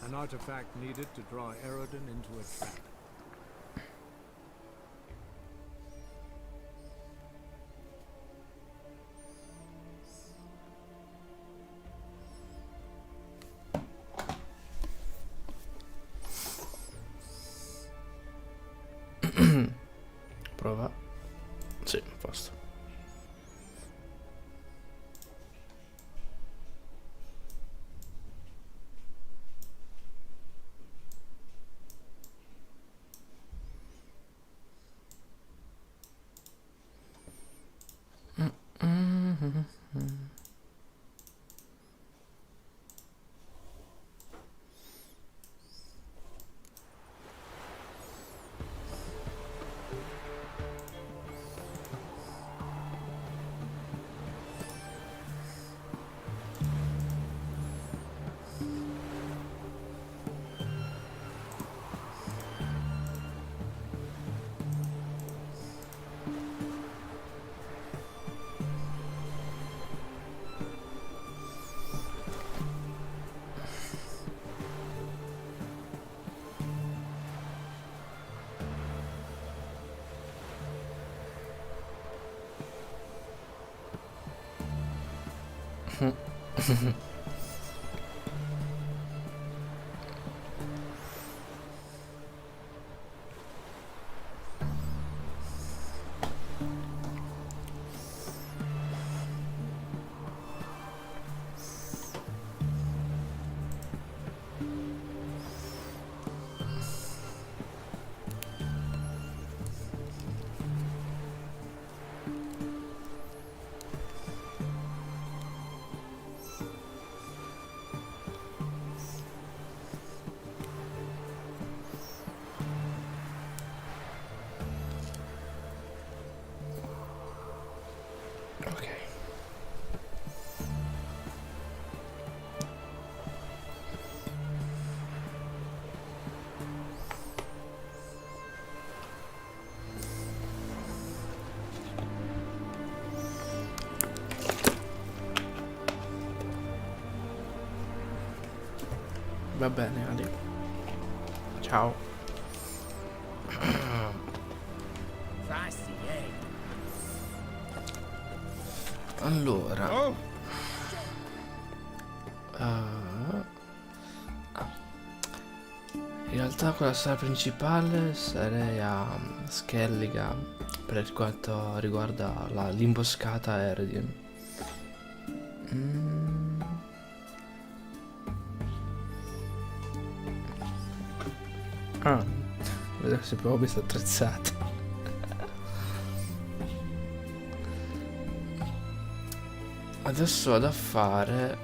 An artifact needed to draw Eridan into a trap. Prova. Sì, a posto. Va bene, Ali. Ciao. Allora. In realtà con la strada principale sarei a Skelliga per quanto riguarda l'imboscata a Eridan. Ah, vedo se proprio sta attrezzata. Adesso vado a fare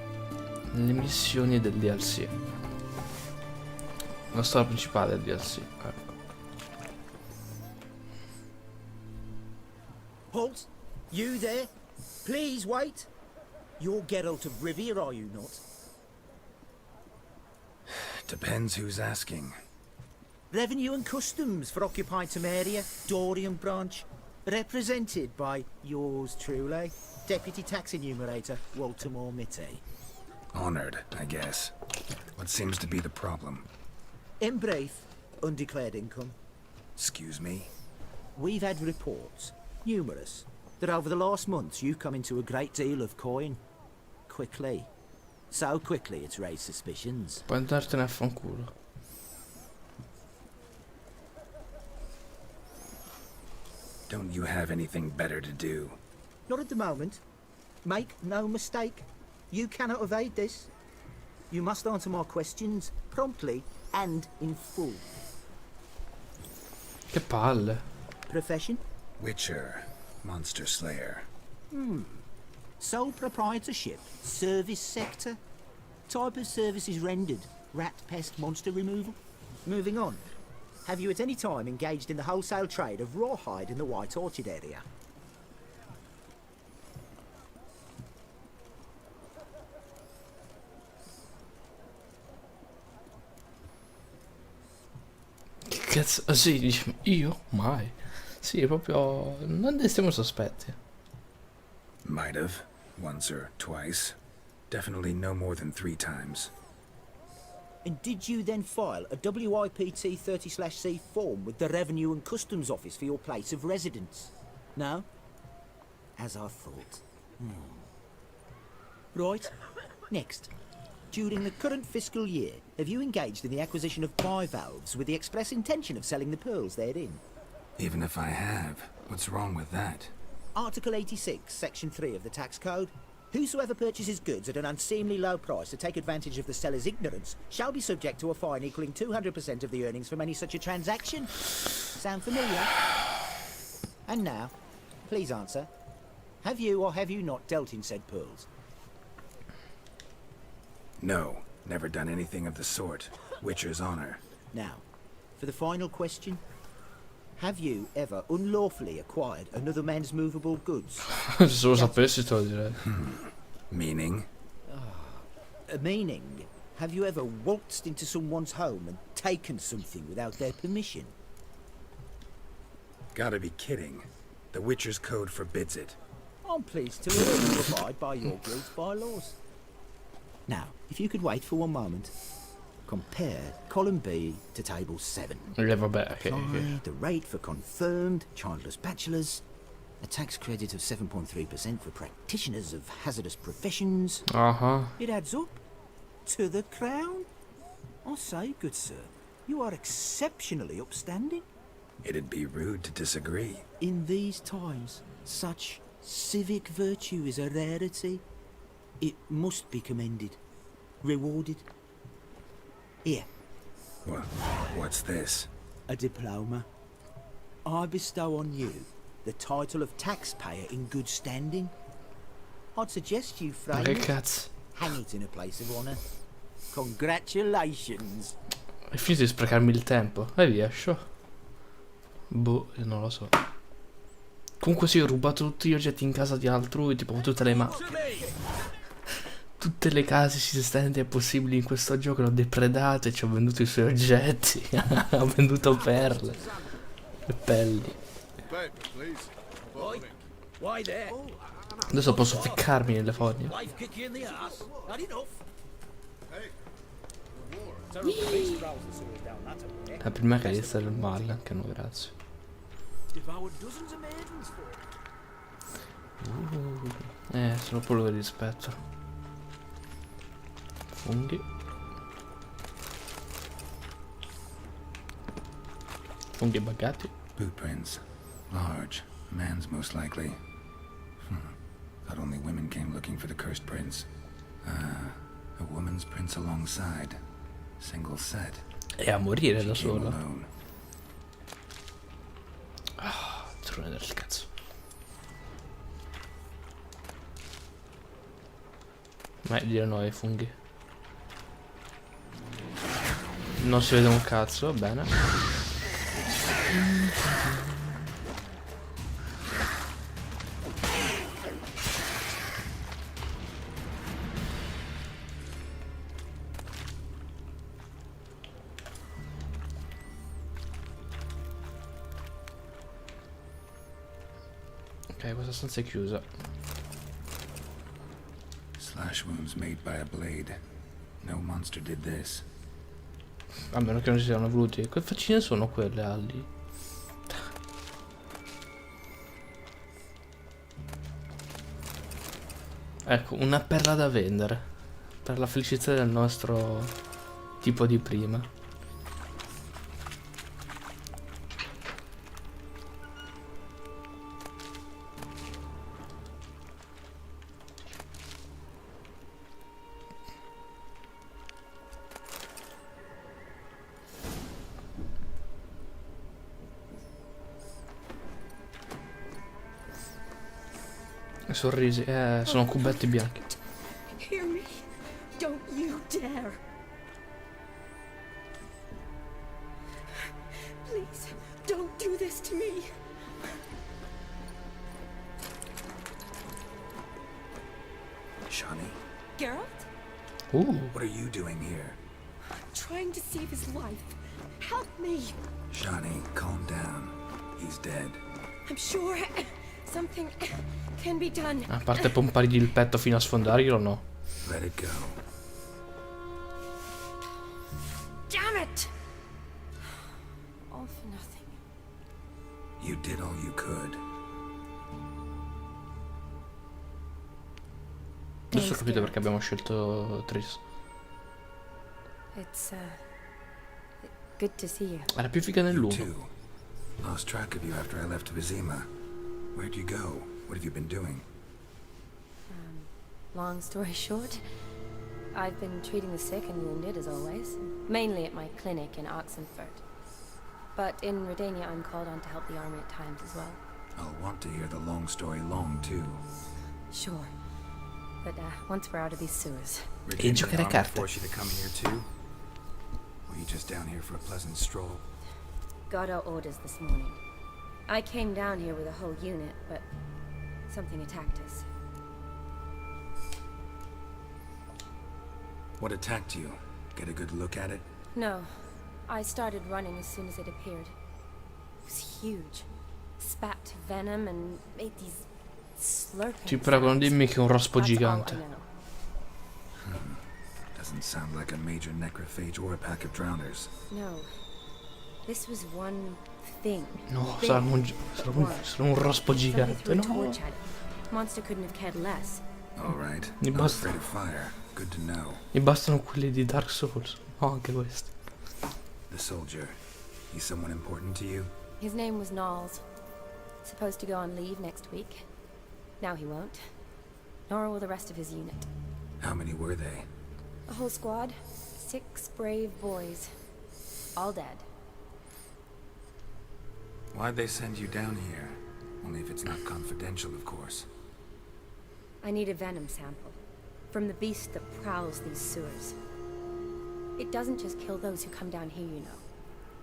le missioni del DLC. La storia principale del DLC. Ecco. Halt! You there? Please wait. You're Geralt of Rivia, are you not? Depends who's asking. Revenue and Customs for occupied Memoria, Dorian branch, represented by yours truly, Deputy Tax Enumerator Walter Mitty. Honored, I guess. What seems to be the problem? In brief, undeclared income. Excuse me? We've had reports, numerous, that over the last months you've come into a great deal of coin. Quickly. So quickly it's raised suspicions. Puoi andartene a fanculo. Don't you have anything better to do? Not at the moment. Make no mistake. You cannot evade this. You must answer my questions promptly and in full. Che palle. Profession? Witcher. Monster Slayer. Sole proprietorship? Service sector? Type of services rendered? Rat, pest, monster removal? Moving on. Have you at any time engaged in the wholesale trade of rawhide in the White Orchard area? Che cazzo? Ah, sì, dici, io? Mai. Sì, proprio... non destiamo sospetti. Might have. Once or twice. Definitely no more than 3 times. And did you then file a WIPT 30/C form with the Revenue and Customs Office for your place of residence? No? As I thought. Right. Next. During the current fiscal year, have you engaged in the acquisition of bivalves with the express intention of selling the pearls therein? Even if I have, what's wrong with that? Article 86, Section 3 of the Tax Code. Whosoever purchases goods at an unseemly low price to take advantage of the seller's ignorance shall be subject to a fine equaling 200% of the earnings from any such a transaction. Sound familiar? And now, please answer. Have you or have you not dealt in said pearls? No, never done anything of the sort. Witcher's honor. Now, for the final question. Have you ever unlawfully acquired another man's movable goods? Se lo sapessi te lo direi. Meaning? Meaning, have you ever waltzed into someone's home and taken something without their permission? Gotta be kidding. The Witcher's code forbids it. I'm pleased to hear you abide by your guild's bylaws. Now, if you could wait for one moment, compare column B to table 7. Vabbè, Apply the rate for confirmed childless bachelors, a tax credit of 7.3% for practitioners of hazardous professions. It adds up to the crown. I say, good sir, you are exceptionally upstanding. It'd be rude to disagree. In these times, such civic virtue is a rarity. It must be commended, rewarded. Here. What's this? A diploma. I bestow on you the title of taxpayer in good standing. I'd suggest you frame Che it, cazzo? hang it in a place of honor. Congratulations. Hai finito di sprecarmi il tempo? E via, show. Boh, io non lo so. Comunque sì, ho rubato tutti gli oggetti in casa di altrui, tipo tutte le tutte le case esistenti e possibili in questo gioco le ho depredate e ci ho venduto i suoi oggetti. Ho venduto perle e pelli. Adesso posso ficcarmi nelle fogne. Prima che essere il male, anche no, grazie. Sono polvere di rispetto. Funghi. Funghi buggati. Blueprints. Large. Man's most likely. Thought only women came looking for the cursed prince. A woman's prince alongside. Single set. E a morire da She came sola. alone. Trone del cazzo. Ma dire no ai funghi. Non si vede un cazzo, bene. Ok, questa stanza è chiusa. Slash wounds made by a blade. No monster did this. A meno che non si siano voluti. Che faccine sono quelle ali? Ecco, una perla da vendere. Per la felicità del nostro tipo di prima. Sorrisi, sono cubetti bianchi. Hear me? Don't you dare. Please, don't do this to me. Shani, Geralt? what are you doing here? Trying to save his life. Help me. Shani, calm down. He's dead. I'm sure something can be done. A parte pompargli il petto fino a sfondarglielo, no. Let it go. it! All for nothing. You did all you could. Adesso ho capito perché abbiamo scelto Tris. It's good to see you. Era più figa You nell'uno. too. Lost track of you after I left Vizima. Where'd you go? What have you been doing? Long story short, I've been treating the sick and wounded as always, mainly at my clinic in Oxenfurt. But in Redania, I'm called on to help the army at times as well. I'll want to hear the long story long, too. Sure. But once we're out of these sewers. E giocare a carte. Force you to come here, too? Or are you just down here for a pleasant stroll? Got our orders this morning. I came down here with a whole unit, but something attacked us. What attacked you? Get a good look at it? No. I started running as soon as it appeared. It was huge. Spat venom and made these slurping Ti prego, non sounds. dimmi che è un rospo That's all I gigante. know. Doesn't sound like a major necrophage or a pack of drowners. No. This was one thing. No, Big sarà un rospo Somebody gigante. threw a No. torch at it. Monster couldn't have cared less. All right. Mi Not basta- afraid of fire. Good to know. Mi bastano quelli di Dark Souls. No, anche questi. The soldier. He's someone important to you? His name was Knowles. Supposed to go on leave next week. Now he won't. Nor will the rest of his unit. How many were they? A whole squad. 6 brave boys. All dead. Why'd they send you down here? Only if it's not confidential, of course. I need a venom sample. From the beast that prowls these sewers. It doesn't just kill those who come down here, you know.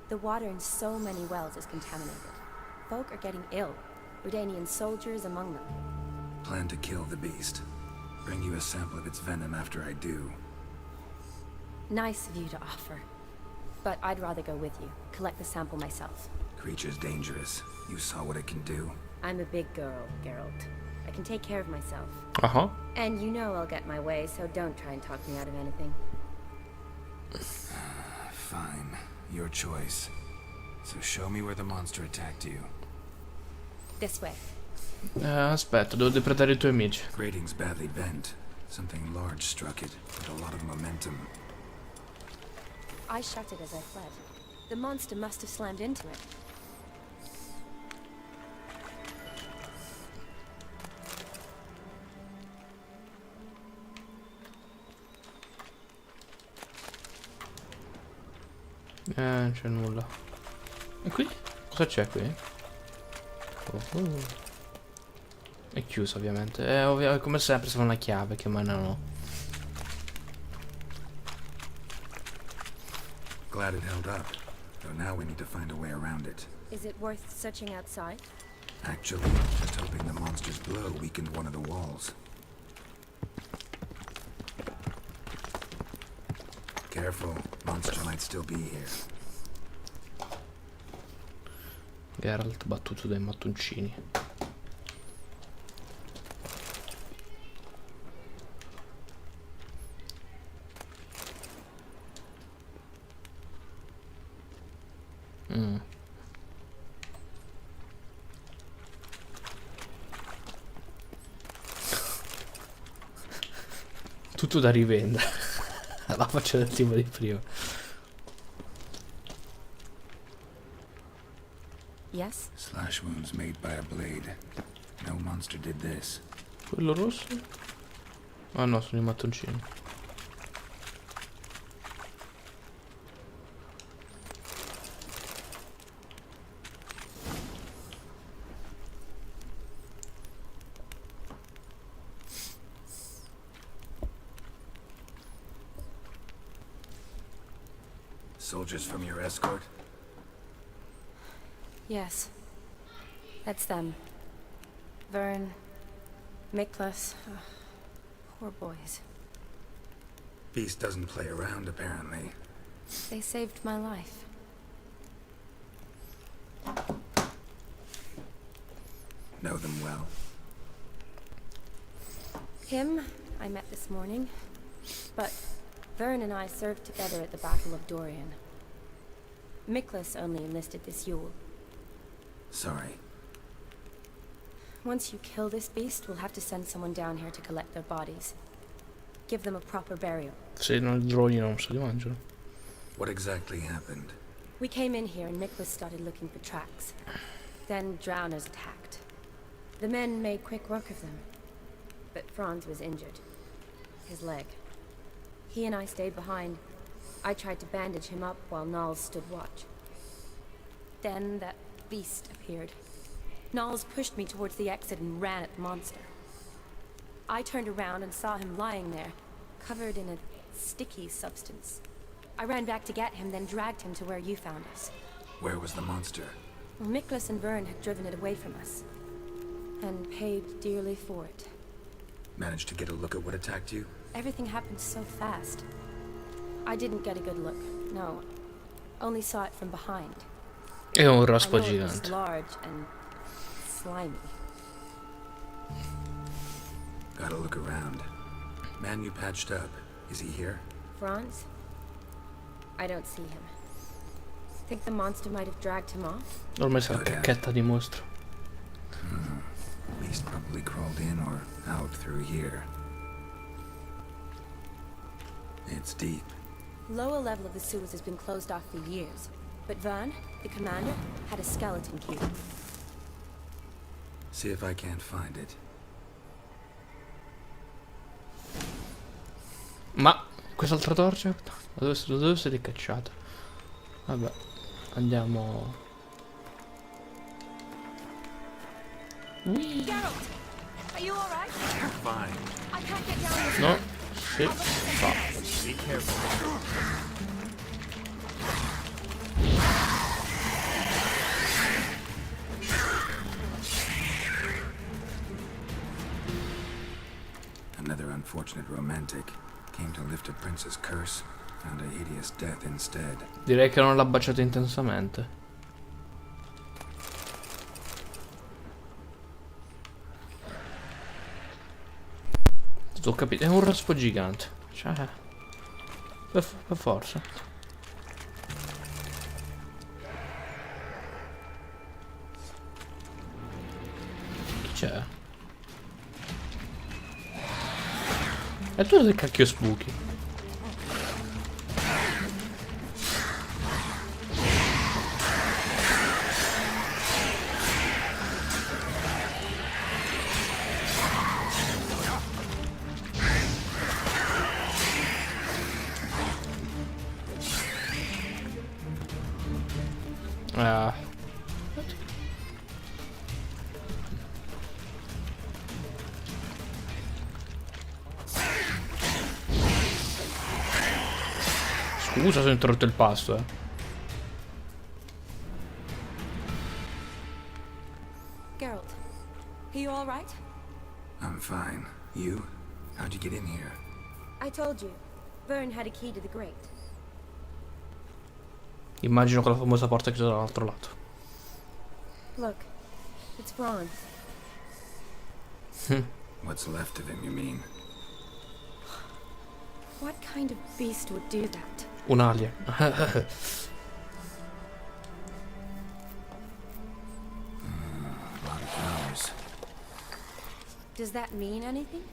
The water in so many wells is contaminated. Folk are getting ill. Redanian soldiers among them. Plan to kill the beast. Bring you a sample of its venom after I do. Nice of you to offer. But I'd rather go with you. Collect the sample myself. Creature's dangerous. You saw what it can do. I'm a big girl, Geralt. I can take care of myself. Aha. And you know I'll get my way, so don't try and talk me out of anything. Fine. Your choice. So show me where the monster attacked you. This way. Aspetta, devo depredare i tuoi amici. Grating's badly bent. Something large struck it, with a lot of momentum. I shut it as I fled. The monster must have slammed into it. Non c'è nulla. E qui? Cosa c'è qui? È chiuso ovviamente. Come sempre serve una chiave che ma no. Glad it held up. Though now we need to find a way around it. Is it worth searching outside? Actually, just hoping the monster's blow weakened one of the walls. Careful, monster might still be here. Geralt battuto dai mattoncini. Tutto da rivendere. La faccia del tipo di prima. Yes? Slash wounds made by a blade. No monster did this. Quello rosso? Ah no, sono i mattoncini. Soldiers from your escort? Yes. That's them. Vern, Miklas. Poor boys. Beast doesn't play around, apparently. They saved my life. Know them well. Him, I met this morning. But Vern and I served together at the Battle of Dorian. Miklas only enlisted this Yule. Sorry. Once you kill this beast, we'll have to send someone down here to collect their bodies. Give them a proper burial. Se non il droidi non se li mangiano. What exactly happened? We came in here and Miklas started looking for tracks. Then drowners attacked. The men made quick work of them. But Franz was injured. His leg. He and I stayed behind. I tried to bandage him up while Nals stood watch. Then that beast appeared. Nals pushed me towards the exit and ran at the monster. I turned around and saw him lying there, covered in a sticky substance. I ran back to get him, then dragged him to where you found us. Where was the monster? Well, Miklas and Vern had driven it away from us. And paid dearly for it. Managed to get a look at what attacked you? Everything happened so fast. I didn't get a good look, no. Only saw it from behind. È un I raspo know it was gigante. large and slimy. Gotta look around. Man you patched up. Is he here? Franz? I don't see him. Think the monster might have dragged him off? Ormai sa la cacchetta di mostro. Beast probably crawled in or out through here. It's deep. Lower level of the sewers has been closed off for years. But Vern, the commander, had a skeleton cube. See if I can't find it. Ma quest'altra torcia? Da dove essere cacciata? Vabbè, andiamo. Geralt! Are you alright? Fine. I can't get down this No, sì, fa. Be careful. Another unfortunate romantic. Came to lift a prince's curse. Found a hideous death instead. Direi che non l'ha baciato intensamente. Ho capito, è un raspo gigante. Cioè, per forza. Chi c'è? E tu che cacchio sbuchi? Ah. Scusa se ho interrotto il pasto, Geralt, are you alright? I'm fine. You? How'd you get in here? I told you. Vern had a key to the grate. Immagino quella famosa porta chiusa dall'altro lato. Look, it's Franz. What's left of him, you mean? What kind of beast would do that? Un alien. A lot of flowers. Does that mean anything?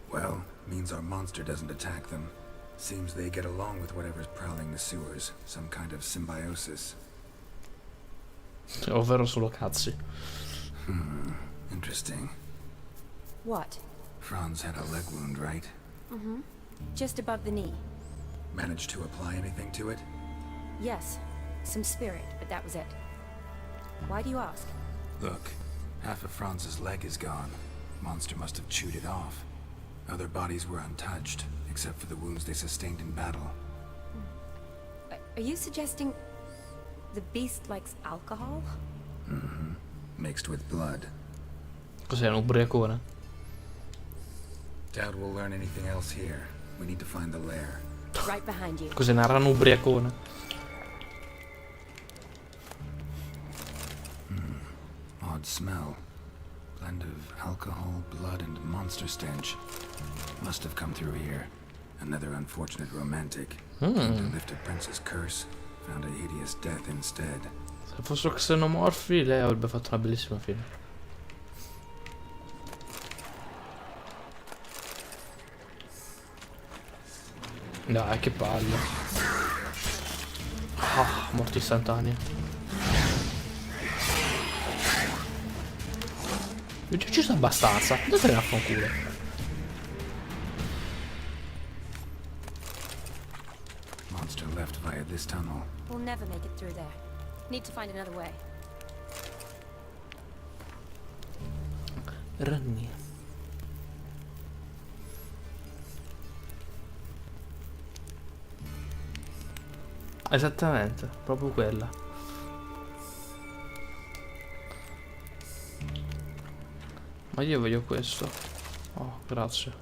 Well, means our monster doesn't attack them. Seems they get along with whatever's prowling the sewers. Some kind of symbiosis. Ovvero solo cazzi. Interesting. What? Franz had a leg wound, right? Mm-hmm. Just above the knee. Managed to apply anything to it? Yes. Some spirit, but that was it. Why do you ask? Look, half of Franz's leg is gone. Monster must have chewed it off. Other bodies were untouched, except for the wounds they sustained in battle. Are you suggesting the beast likes alcohol? Mm-hmm. Mixed with blood. Cos'è, un ubriacone? Doubt we'll learn anything else here. We need to find the lair. Right behind you. Cos'è, una rana ubriacone? Odd smell. Blend of alcohol, blood, and monster stench. Must have come through here. Another unfortunate romantic. Came to lift a prince's curse. found a hideous death instead. Se fossero xenomorfi, lei avrebbe fatto una bellissima fine. Dai, che palle. Ah, morte istantanea. Io già ci sono abbastanza. Dove ne affanculo? Monster left via this tunnel. We'll never make it through there. Need to find another way. Ranni. Esattamente, proprio quella. Ma io voglio questo. Oh, grazie.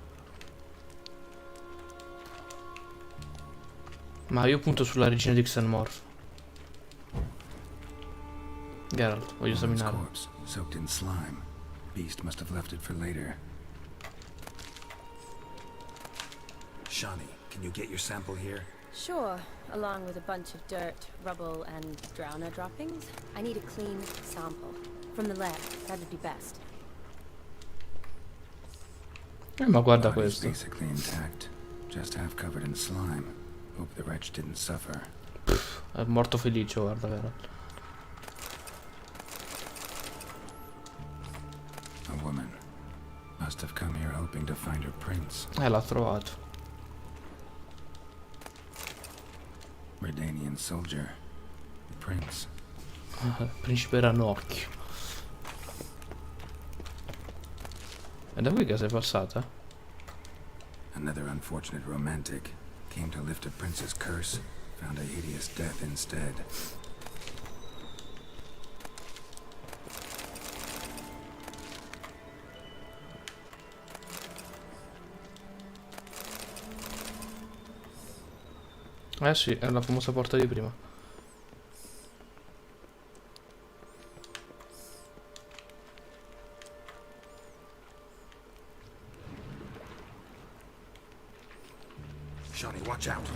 Ma io punto sulla regina di Xenomorph. Geralt, voglio Woman's esaminare. corpse, soaked in slime. Beast must have left it for later. Shawnee, can you get your sample here? Sure, along with a bunch of dirt, rubble, and drowner droppings. I need a clean sample. From the lab, that would be best. Ma guarda Body's questo. basically intact, just half covered in slime. Hope the wretch didn't suffer. È morto felice, guarda, vero? A woman must have come here hoping to find her prince. L'ha trovato. Redanian soldier. The prince. Principe Ranocchio. È da qui che sei passata? Another unfortunate romantic. Came to lift a prince's curse. Found a hideous death instead. Eh sì, è la famosa porta di prima. Shawnee, watch out.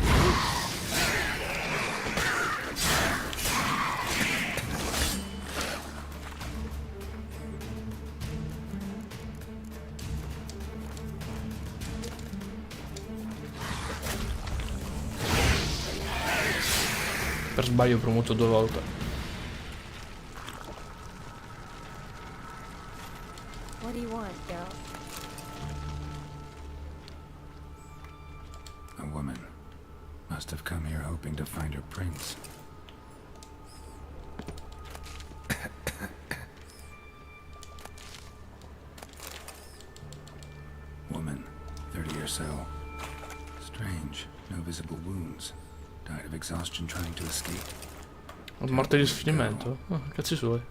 Per sbaglio ho premuto 2 volte. What do you want, girl? A woman must have come here hoping to find her prince. Woman, 30 or so. Strange, no visible wounds. Died of exhaustion trying to escape. Morte di sfinimento? Oh, cazzi suoi.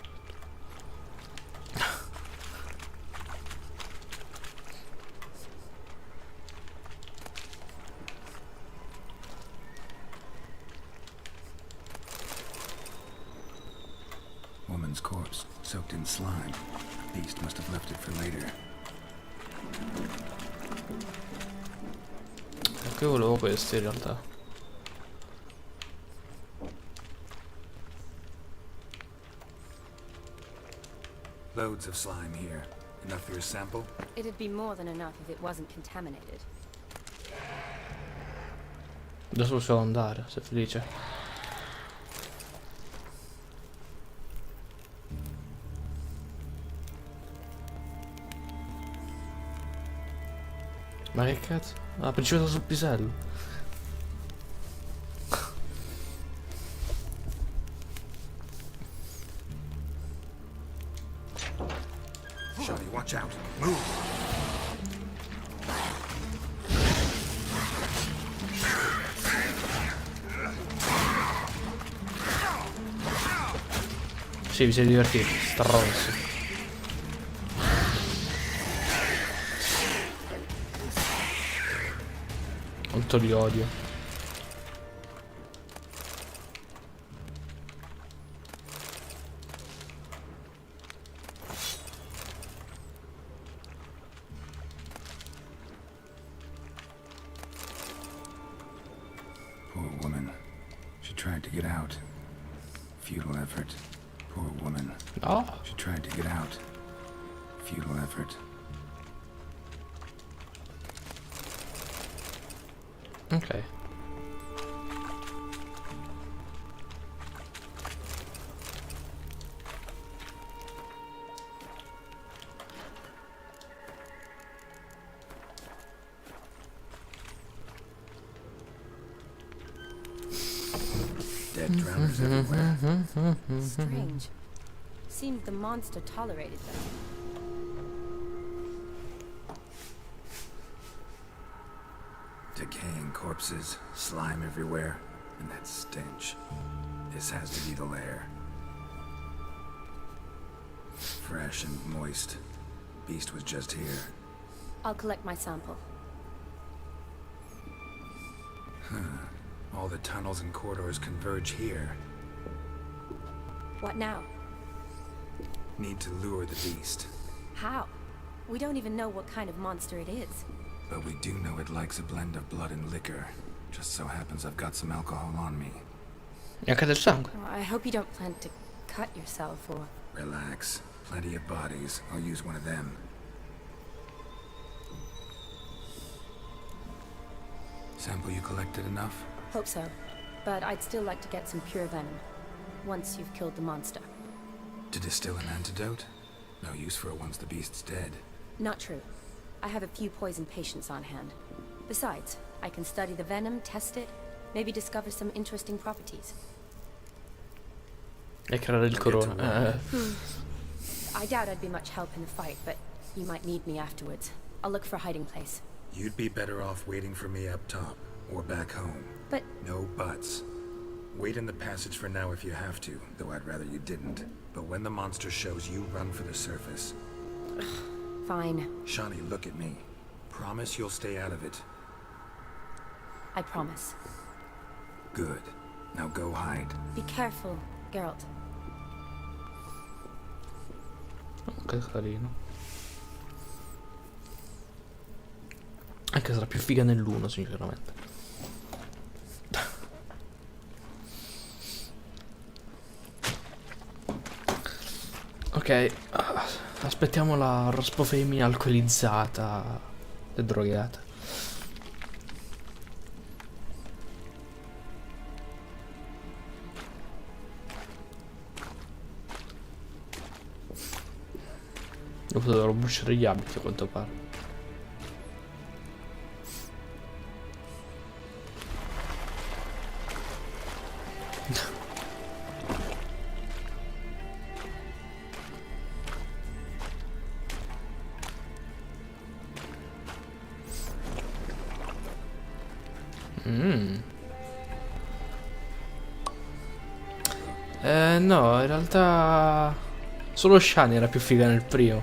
Woman's corpse, soaked in slime. Beast must have left it for later. Ecco, io volevo questi in realtà. Loads of slime here. Enough for your sample? It'd be more than enough if it wasn't contaminated. Adesso possiamo andare, sei felice. Ma che cazzo? Ah, principessa sul pisello. Shawnee, watch out. Move! Sì, vi siete divertiti, stronzi. Quanto li odio. Poor woman. She tried to get out. Futile effort. Poor woman. No. She tried to get out. Futile effort. Ok. Dead drowners everywhere. Strange. Seemed the monster tolerated them. Decaying corpses, slime everywhere, and that stench. This has to be the lair. Fresh and moist. Beast was just here. I'll collect my sample. All the tunnels and corridors converge here. What now? Need to lure the beast. How? We don't even know what kind of monster it is. But we do know it likes a blend of blood and liquor. Just so happens I've got some alcohol on me. E anche del sangue. Well, I hope you don't plan to cut yourself or... Relax. Plenty of bodies. I'll use one of them. Sample you collected enough? Hope so. But I'd still like to get some pure venom. Once you've killed the monster. To distill an antidote? No use for it once the beast's dead. Not true. I have a few poison patients on hand. Besides, I can study the venom, test it, maybe discover some interesting properties. E creare il corona. I doubt I'd be much help in the fight, but you might need me afterwards. I'll look for a hiding place. You'd be better off waiting for me up top, or back home. But No buts. Wait in the passage for now if you have to, though I'd rather you didn't. But when the monster shows, you run for the surface. fine. Shawnee, look at me. Promise you'll stay out of it. I promise. Good. Now go hide. Be careful, Geralt. Che carino. Anche sarà più figa nell'1, sinceramente. Ok, aspettiamo la rospo femmina alcolizzata e drogata. Dopo dovrò bruciare gli abiti a quanto pare. No, in realtà solo Shani era più figa nel primo.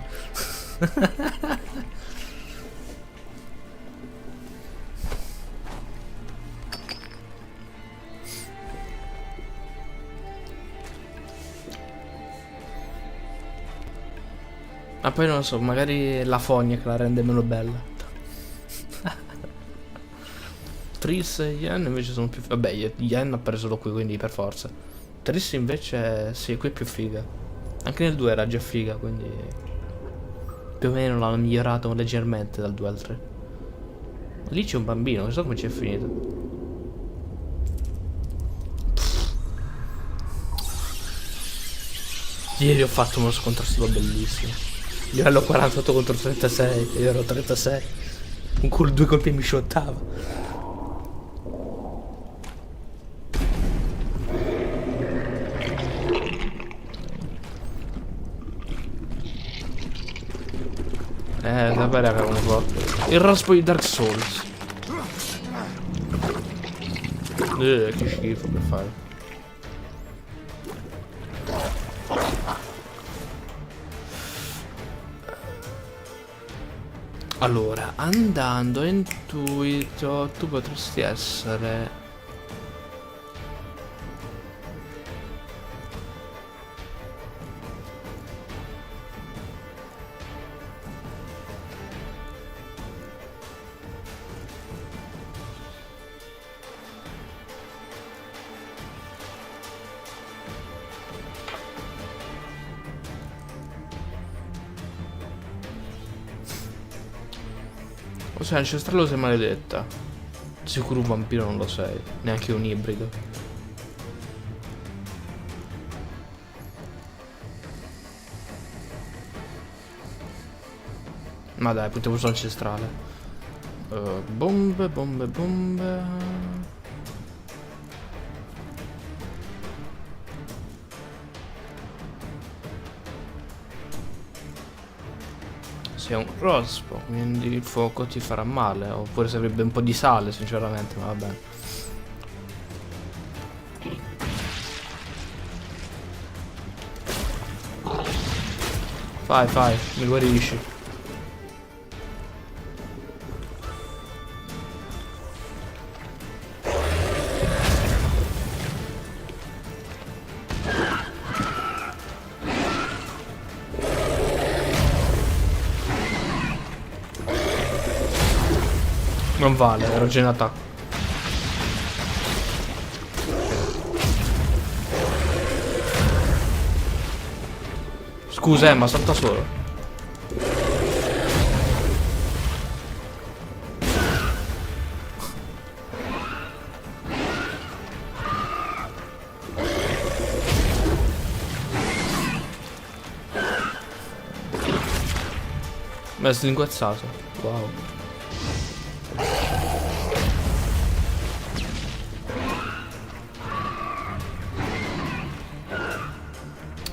Ma poi non lo so, magari è la fogna che la rende meno bella. Triss e Yen invece sono più... Vabbè, Yen ha preso solo qui, quindi per forza. Triss invece, sì, qui è più figa. Anche nel 2 era già figa, quindi... Più o meno l'hanno migliorato leggermente dal 2 al 3. Lì c'è un bambino, non so come ci è finito. Ieri ho fatto uno scontro stato bellissimo. Livello 48 contro 36, io ero 36. Con 2 colpi mi shottava. Sapere che uno fa. Il raspo di Dark Souls. Che schifo per fare. Allora, andando intuito, tu potresti essere... Cos'è ancestrale o sei maledetta? Sicuro un vampiro non lo sei. Neanche un ibrido. Ma dai, potevo usare ancestrale. Bombe, bombe, bombe. Sei un rospo, quindi il fuoco ti farà male. Oppure servirebbe un po' di sale, sinceramente, ma va bene. Fai, mi guarisci. Non vale, ero già in attacco. Scusa, ma salta solo. Mi ha slinguazzato. Wow.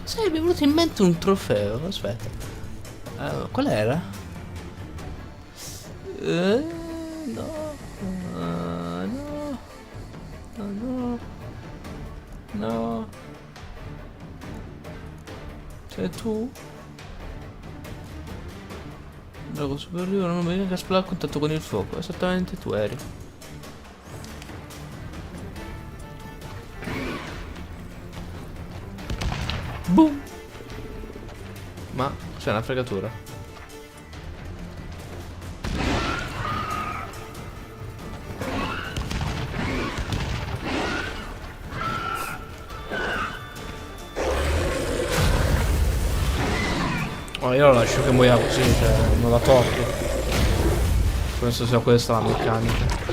Sai, mi è venuto in mente un trofeo. Aspetta. Qual era? No. No. Sei tu? Drago superiore, non mi viene che esplode a contatto con il fuoco. Esattamente tu eri. Boom! Ma c'è una fregatura. Oh, io lo lascio che muoia così, cioè, non la tocco. Penso sia questa la meccanica.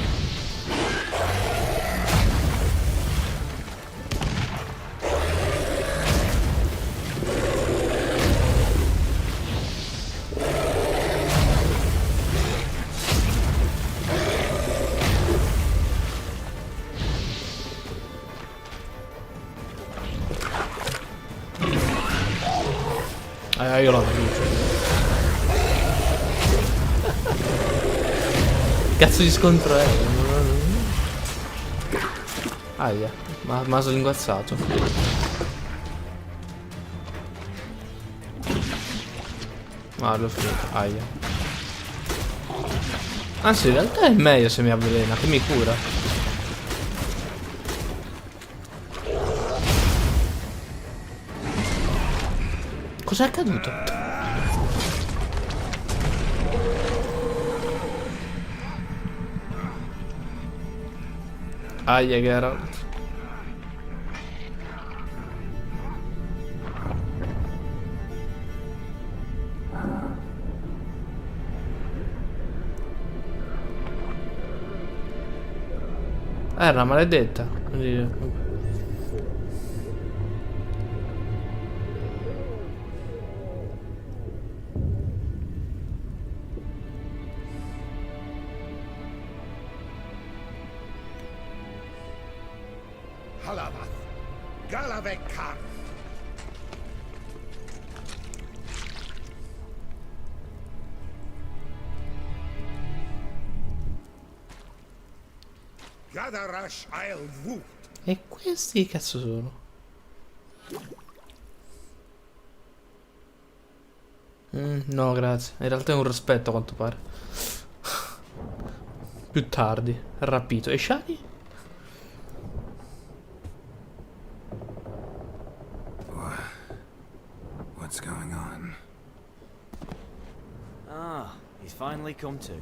Io la brucio. Cazzo di scontro è? Aia, ma slinguazzato. Ah, l'ho finito. Aia. Anzi, in realtà è meglio se mi avvelena, che mi cura. Cos'è accaduto? Aia, Geralt. Era una maledetta. Quindi... Halavath, Galavekar. Gadarash Ael Wut. E questi che cazzo sono? No, grazie. In realtà è un rispetto a quanto pare. Più tardi. Rapito. E Shani? What's going on? Ah, he's finally come to.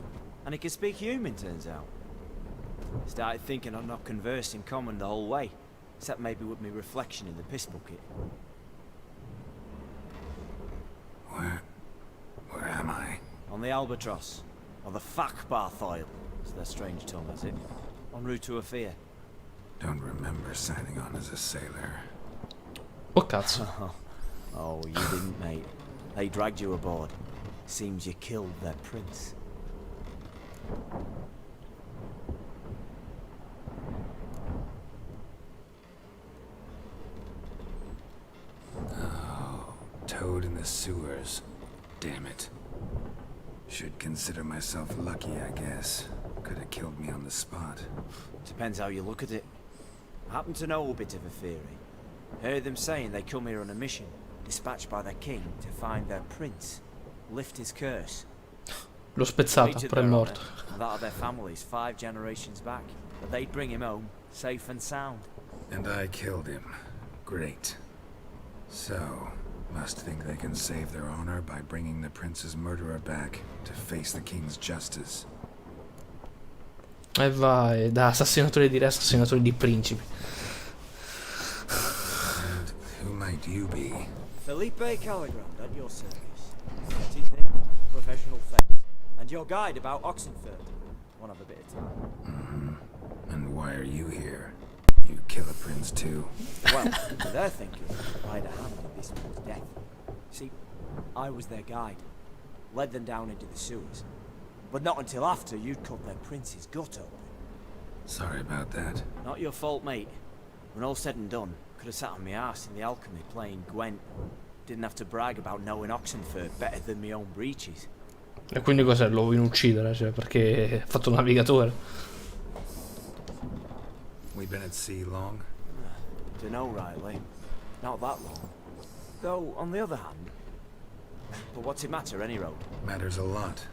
And he can speak human, turns out. Started thinking I'd not conversed in common the whole way, except maybe with me reflection in the piss bucket. Where am I? On the Albatross. Or the Fakbarthoil, as their strange tongue has it. En route to Ophir. Don't remember signing on as a sailor. Oh cazzo. Oh, you didn't, mate. They dragged you aboard. Seems you killed their prince. Toad in the sewers. Damn it. Should consider myself lucky, I guess. Could have killed me on the spot. Depends how you look at it. I happen to know a bit of a theory. Heard them saying they come here on a mission, dispatched by their king to find their prince, lift his curse. L'ho spezzata, Reach it però è their morto. honor, and that of their families 5 generations back. But they'd bring him home, safe and sound. And I killed him. Great. So, must think they can save their honor by bringing the prince's murderer back to face the king's justice. E vai, da assassinatore di re, assassinatore di principi. And who might you be? Felipe Caligrand at your service. Petty thing, professional fence. And your guide about Oxenford. Won't have a bit of time. And why are you here? You kill a prince too? Well, to their thinking, I had a hand in this man's death. See, I was their guide. Led them down into the sewers. But not until after you'd cut their prince's gut open. Sorry about that. Not your fault, mate. When all said and done, could have sat on my arse in the alchemy playing Gwent. Didn't have to brag about knowing Oxenford better than my own breeches. E quindi cos'è? Lo vuoi uccidere? Cioè, perché ha fatto il navigatore. We been at sea long? Dunno rightly. Not that long. Though, on the other hand... But what's it matter, any road? Matters a lot.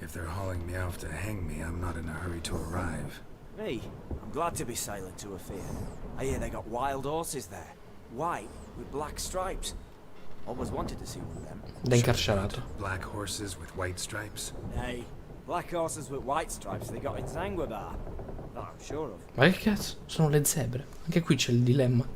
If they're hauling me off to hang me, I'm not in a hurry to arrive. Me? I'm glad to be sailing to Ophir. I hear they got wild horses there. White, with black stripes. Always wanted to see one of them. Da incarcerato. Black horses with white stripes? Nay, black horses with white stripes they got in Zanguebar. That I'm sure of. Ma che cazzo? Sono le zebre. Anche qui c'è il dilemma.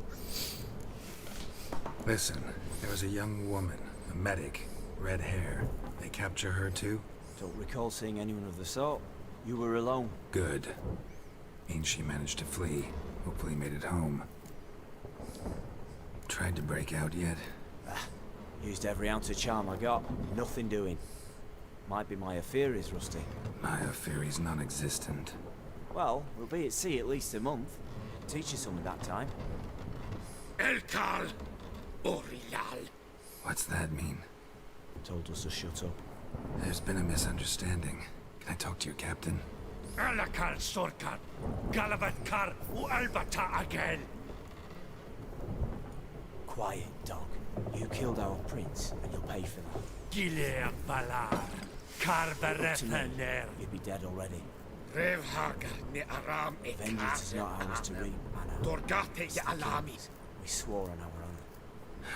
Listen, there was a young woman, a medic, red hair. They capture her too? Don't recall seeing anyone of the sort. You were alone. Good. Means she managed to flee. Hopefully made it home. Tried to break out yet? Used every ounce of charm I got. Nothing doing. Might be my affair is rusty. My affair is non-existent. Well, we'll be at sea at least a month. Teach you something that time. Elkal Orial. What's that mean? Told us to shut up. There's been a misunderstanding. Can I talk to your captain? Alakal Sorkat. Galavatkar u Albata Agel. Quiet, dog. You killed our prince, and you'll pay for that. Gilead Balar. Look to Karbaretha me. Ner. You'd be dead already. Revhaga ne Aram e Vengeance is not ours to reap, Anna. Dorgate ya Alami. We swore on our honor.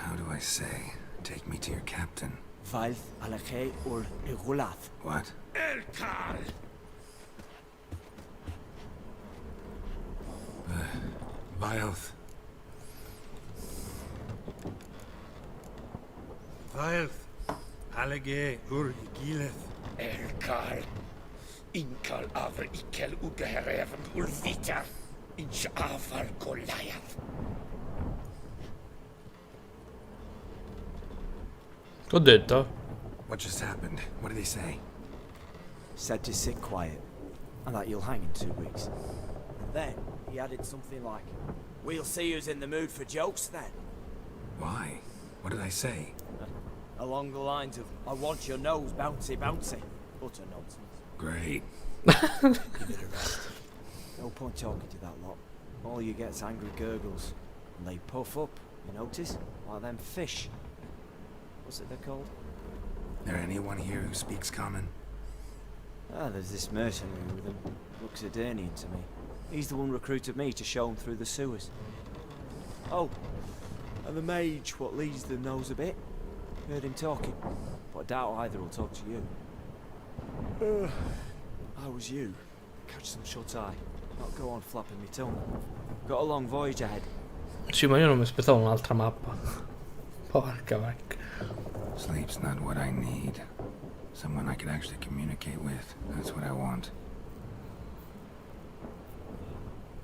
How do I say? Take me to your captain. Vailth alakhe ur igulath. What? Elkal. Viaggio. Vailth. Alege ur Gileth. Elkal. Inkal avr ikel ugehereven ulvitar. Inch afar Goliath. T'ho detto. What just happened? What did he say? Said to sit quiet, and that you'll hang in 2 weeks. And then he added something like, "We'll see who's in the mood for jokes then." Why? What did I say? Along the lines of, "I want your nose bouncy bouncy." Utter nonsense. Great. Give it a rest. No point talking to that lot. All you get's angry gurgles. And they puff up, you notice? Like them fish. What's it they're called? There anyone here who speaks common? Ah, there's this mercenary with him. Looks Adernian to me. He's the one recruited me to show him through the sewers. Oh, and the mage what leads them knows a bit. Heard him talking, but I doubt either will talk to you. How was you? Catch some shut-eye. Not go on flapping me tongue. Got a long voyage ahead. Sì, ma io non mi aspettavo un'altra mappa. Porca vacca. Sleep's not what I need. Someone I could actually communicate with. That's what I want.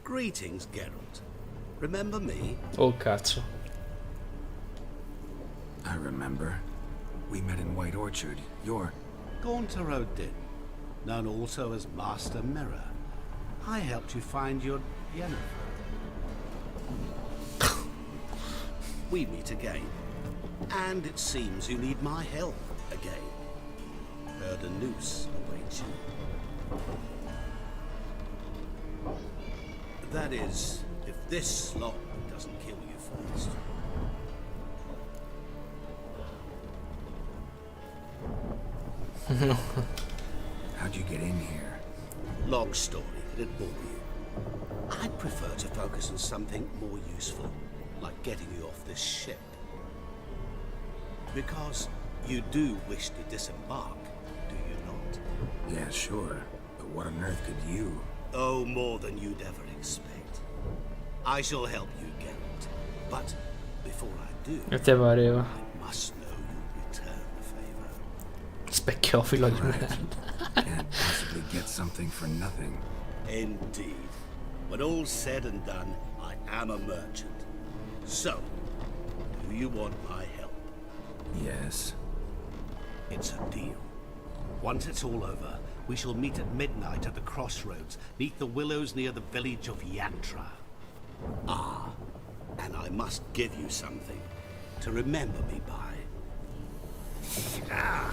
Greetings, Geralt. Remember me? Oh cazzo. I remember. We met in White Orchard. You're... Gaunter Odin, known also as Master Mirror. I helped you find your Yennefer. We meet again. And it seems you need my help again. Heard a noose awaits you. That is, if this slot doesn't kill you first. How'd you get in here? Long story, it'd bore you. I'd prefer to focus on something more useful, like getting you off this ship. Because you do wish to disembark, do you not? Yeah, sure. But what on earth could you? Oh, more than you'd ever expect. I shall help you, Geralt. But before I do, E te pareva. I must know you'll return the favor. Specchiofilo di Right. merda. Can't possibly get something for nothing. Indeed. When all's said and done, I am a merchant. So, do you want my help? Yes. It's a deal. Once it's all over, we shall meet at midnight at the crossroads, neath the willows near the village of Yantra. Ah, and I must give you something to remember me by. Ah,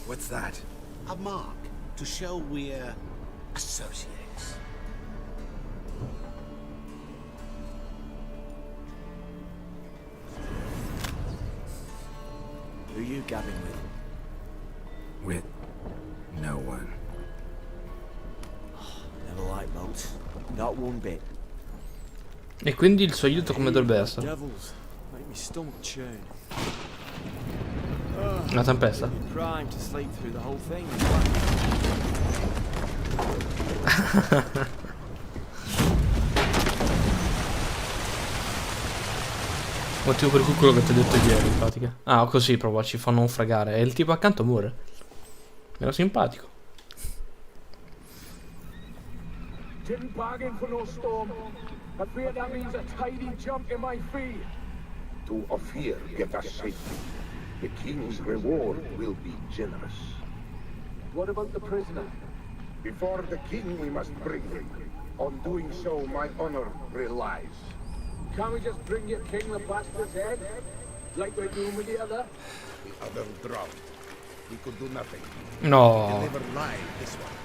What's that? A mark to show we're associates. Who are you gabbing with? With no one. Never liked boats. Not one bit. e quindi il suo aiuto come dovrebbe essere? Devils. Make me stomach churn. Una tempesta? Prime to sleep through the whole thing. Motivo per cui quello che ti ho detto ieri, in pratica. Ah, così proprio ci fanno un fregare. E il tipo accanto muore. Era simpatico. Didn't bargain for no storm. I fear that means a tidy jump in my fee. To Ophir get us safely. The king's reward will be generous. What about the prisoner? Before the king we must bring him. On doing so, my honor relies. Can't we just bring your king the bastard's head? Like we're doing with the other? The other drowned. We could do nothing. No. Deliver live this one.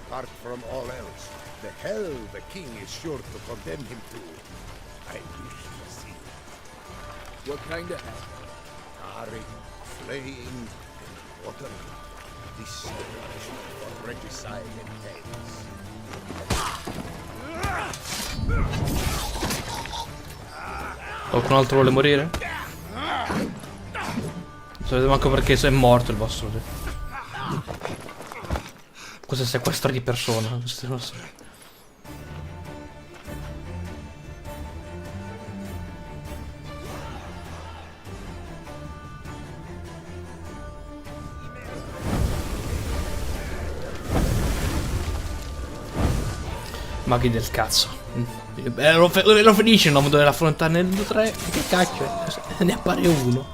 Apart from all else, the hell the king is sure to condemn him to. I wish to see. What kind of head? Carring, flaying, and watering. This is the punishment for regicide and tales. Qualcun altro vuole morire? Non sapete manco perché se è morto il vostro. Questo è sequestro di persona. Questo non so. Maghi del cazzo. Lo finisce, non dove affrontare nel 2-3. Che cacchio? Ne appare uno.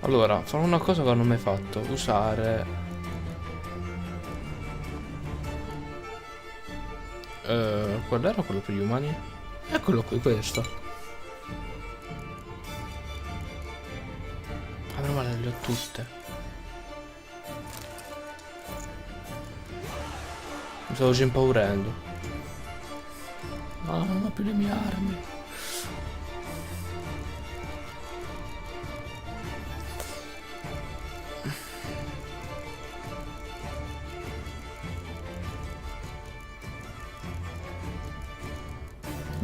Allora, farò una cosa che non ho mai fatto. Usare qual era quello per gli umani? Eccolo qui, questo. Avrò male, le ho tutte. Mi stavo già impaurendo. No, non ho più le mie armi.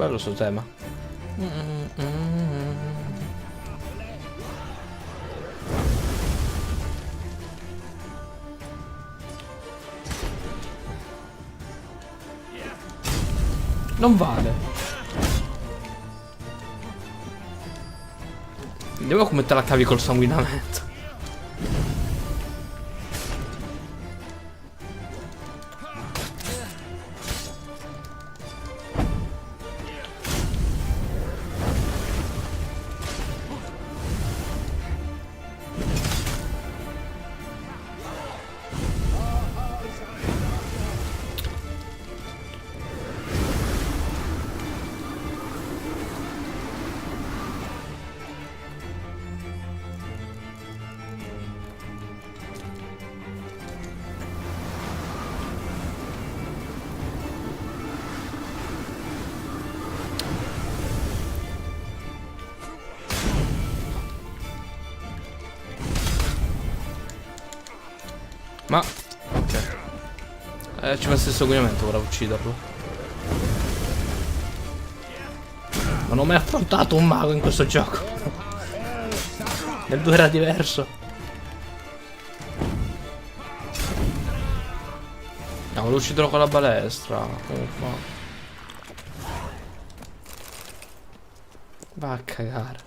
Bello sto tema. Non vale. Vediamo come te la cavi col sanguinamento. Ma ok. Ci va stesso sanguinamento, vorrei ucciderlo. Ma non ho mai affrontato un mago in questo gioco. Nel 2 era diverso. No, lo ucciderò con la balestra. Come fa? Va a cagare.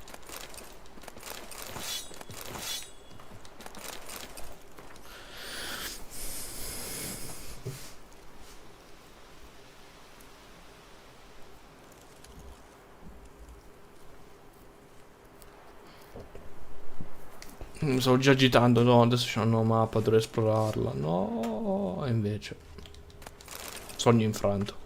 Mi stavo già agitando, no, adesso c'è una nuova mappa, dovrei esplorarla. No, e invece sogno infranto.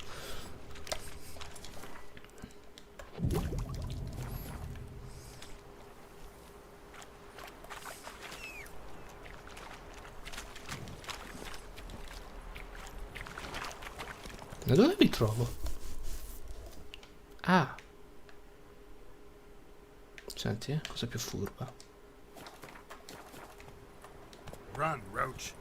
Da dove mi trovo? Ah. Senti, cosa più furba. Run, Roach.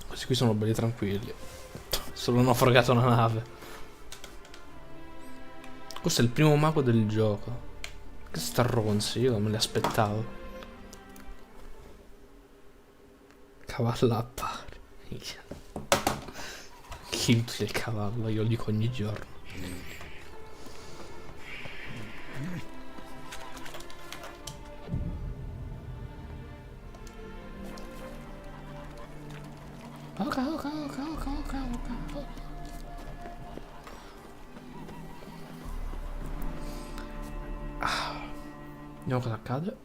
Questi qui sono belli tranquilli. Solo hanno fregato una nave. Questo è il primo mago del gioco. Che starronzi, io non me li aspettavo. Cavallo a pari. Kill il cavallo, io lo dico ogni giorno. Ok. Vediamo cosa accade.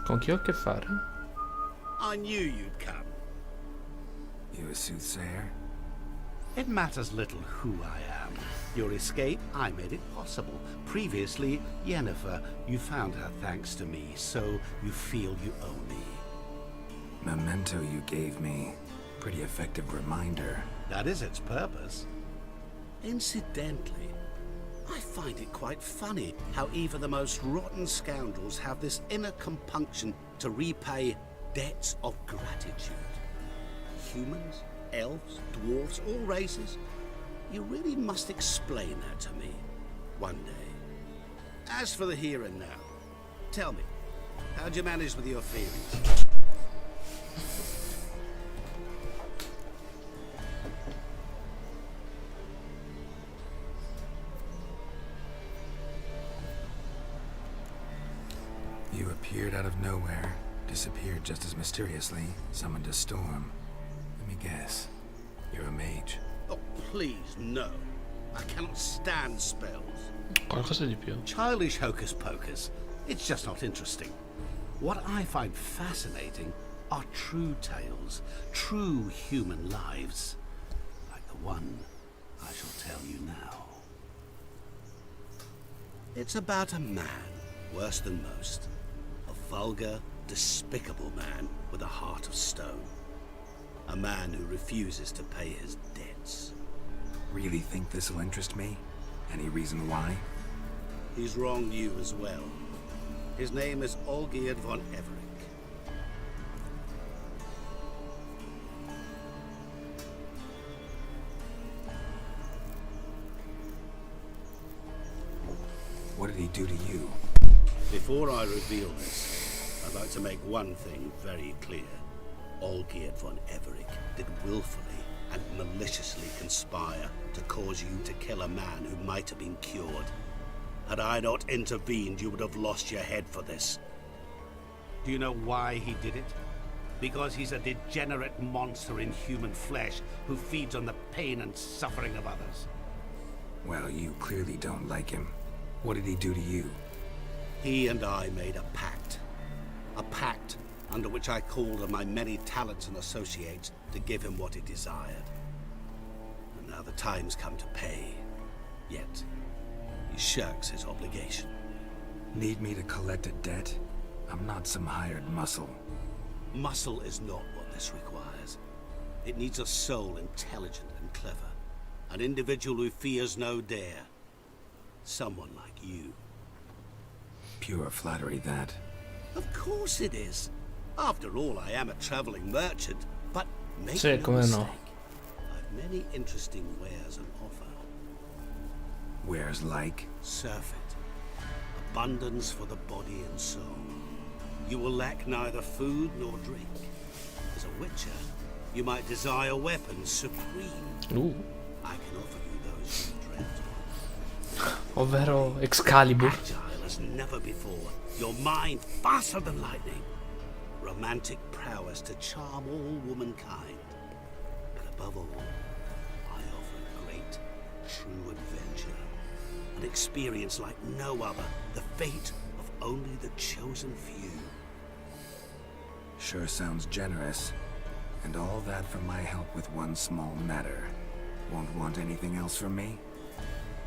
Con chi ho a che fare? I knew you'd come. You a soothsayer? It matters little who I am. Your escape, I made it possible. Previously, Yennefer, you found her thanks to me, so you feel you owe me. Memento you gave me. Pretty effective reminder. That is its purpose. Incidentally, I find it quite funny how even the most rotten scoundrels have this inner compunction to repay debts of gratitude. Humans, elves, dwarves, all races. You really must explain that to me one day. As for the here and now, tell me, how'd you manage with your feelings? You appeared out of nowhere, disappeared just as mysteriously, summoned a storm. Let me guess. You're a mage. Oh, please, no. I cannot stand spells. Qualcosa di più. Childish hocus pocus. It's just not interesting. What I find fascinating are true tales, true human lives, like the one I shall tell you now. It's about a man, worse than most. A vulgar, despicable man with a heart of stone. A man who refuses to pay his debts. Really think this'll interest me? Any reason why? He's wronged you as well. His name is Olgierd von Everec. What did he do to you? Before I reveal this, I'd like to make one thing very clear. Olgierd von Everec did willfully and maliciously conspire to cause you to kill a man who might have been cured. Had I not intervened, you would have lost your head for this. Do you know why he did it? Because he's a degenerate monster in human flesh who feeds on the pain and suffering of others. Well, you clearly don't like him. What did he do to you? He and I made a pact. A pact under which I called on my many talents and associates to give him what he desired. And now the time's come to pay. Yet, he shirks his obligation. Need me to collect a debt? I'm not some hired muscle. Muscle is not what this requires. It needs a soul intelligent and clever. An individual who fears no dare. Someone like you. Pure flattery, that. Of course it is. After all, I am a traveling merchant, but make Sì, no come mistake. no. I've many interesting wares on offer. Wares like? Surfeit. Abundance for the body and soul. You will lack neither food nor drink. As a witcher, you might desire weapons supreme. I can offer you those you dreamt of. Ovvero Excalibur. Agile as never before. Your mind faster than lightning. Romantic prowess to charm all womankind. But above all, I offer great, true adventure. An experience like no other. The fate of only the chosen few. Sure sounds generous. And all that for my help with one small matter. Won't want anything else from me?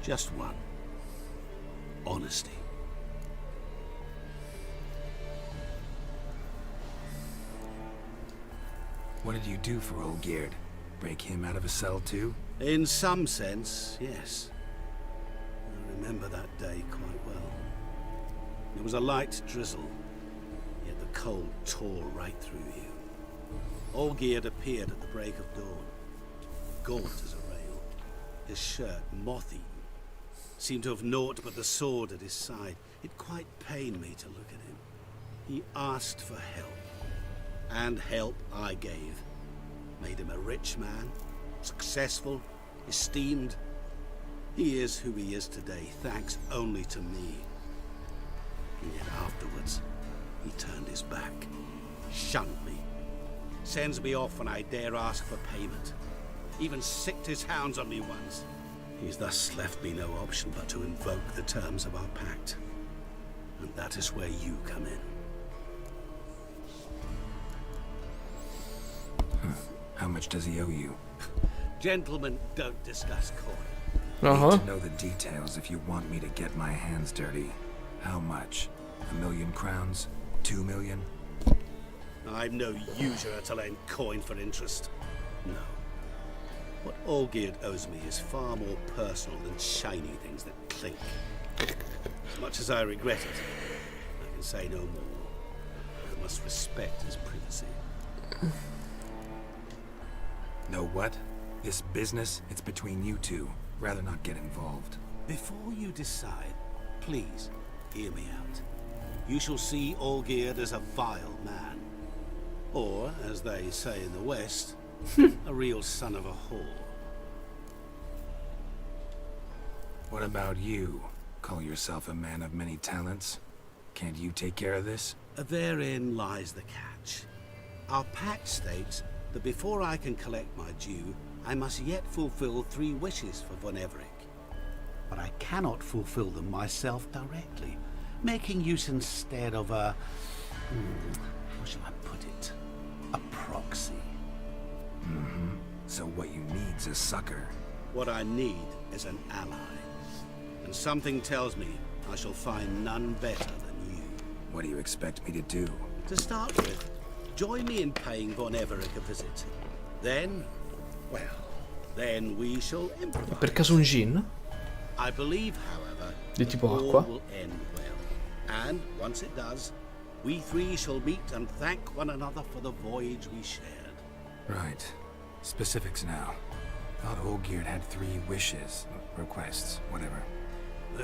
Just one. Honesty. What did you do for Olgierd? Break him out of a cell too? In some sense, yes. I remember that day quite well. It was a light drizzle, yet the cold tore right through you. Olgierd appeared at the break of dawn, gaunt as a rail, his shirt moth-eaten, seemed to have naught but the sword at his side. It quite pained me to look at him. He asked for help. And help I gave. Made him a rich man, successful, esteemed. He is who he is today, thanks only to me. And yet afterwards, he turned his back, shunned me, sends me off when I dare ask for payment. Even sicked his hounds on me once. He's thus left me no option but to invoke the terms of our pact. And that is where you come in. How much does he owe you? Gentlemen don't discuss coin. Need to know the details if you want me to get my hands dirty. How much? 1,000,000 crowns? 2 million? I'm no usurer to lend coin for interest. No. What Olgierd owes me is far more personal than shiny things that clink. As much as I regret it, I can say no more. I must respect his privacy. Know what? This business, it's between you two. Rather not get involved. Before you decide, please hear me out. You shall see Olgierd as a vile man. Or, as they say in the West, a real son of a whore. What about you? Call yourself a man of many talents? Can't you take care of this? Therein lies the catch. Our pact states that before I can collect my due, I must yet fulfill 3 wishes for Von Everec. But I cannot fulfill them myself directly, making use instead of a... how shall I put it? A proxy. So what you need's a sucker. What I need is an ally. And something tells me I shall find none better than you. What do you expect me to do? To start with, join me in paying Von Everett a visit. Then, well, then we shall improvise. Per caso un gin? I believe, however, Di tipo all acqua? will end well. And once it does, we three shall meet and thank one another for the voyage we shared. Right. Specifics now. Thought Olgierd had 3 wishes, requests, whatever.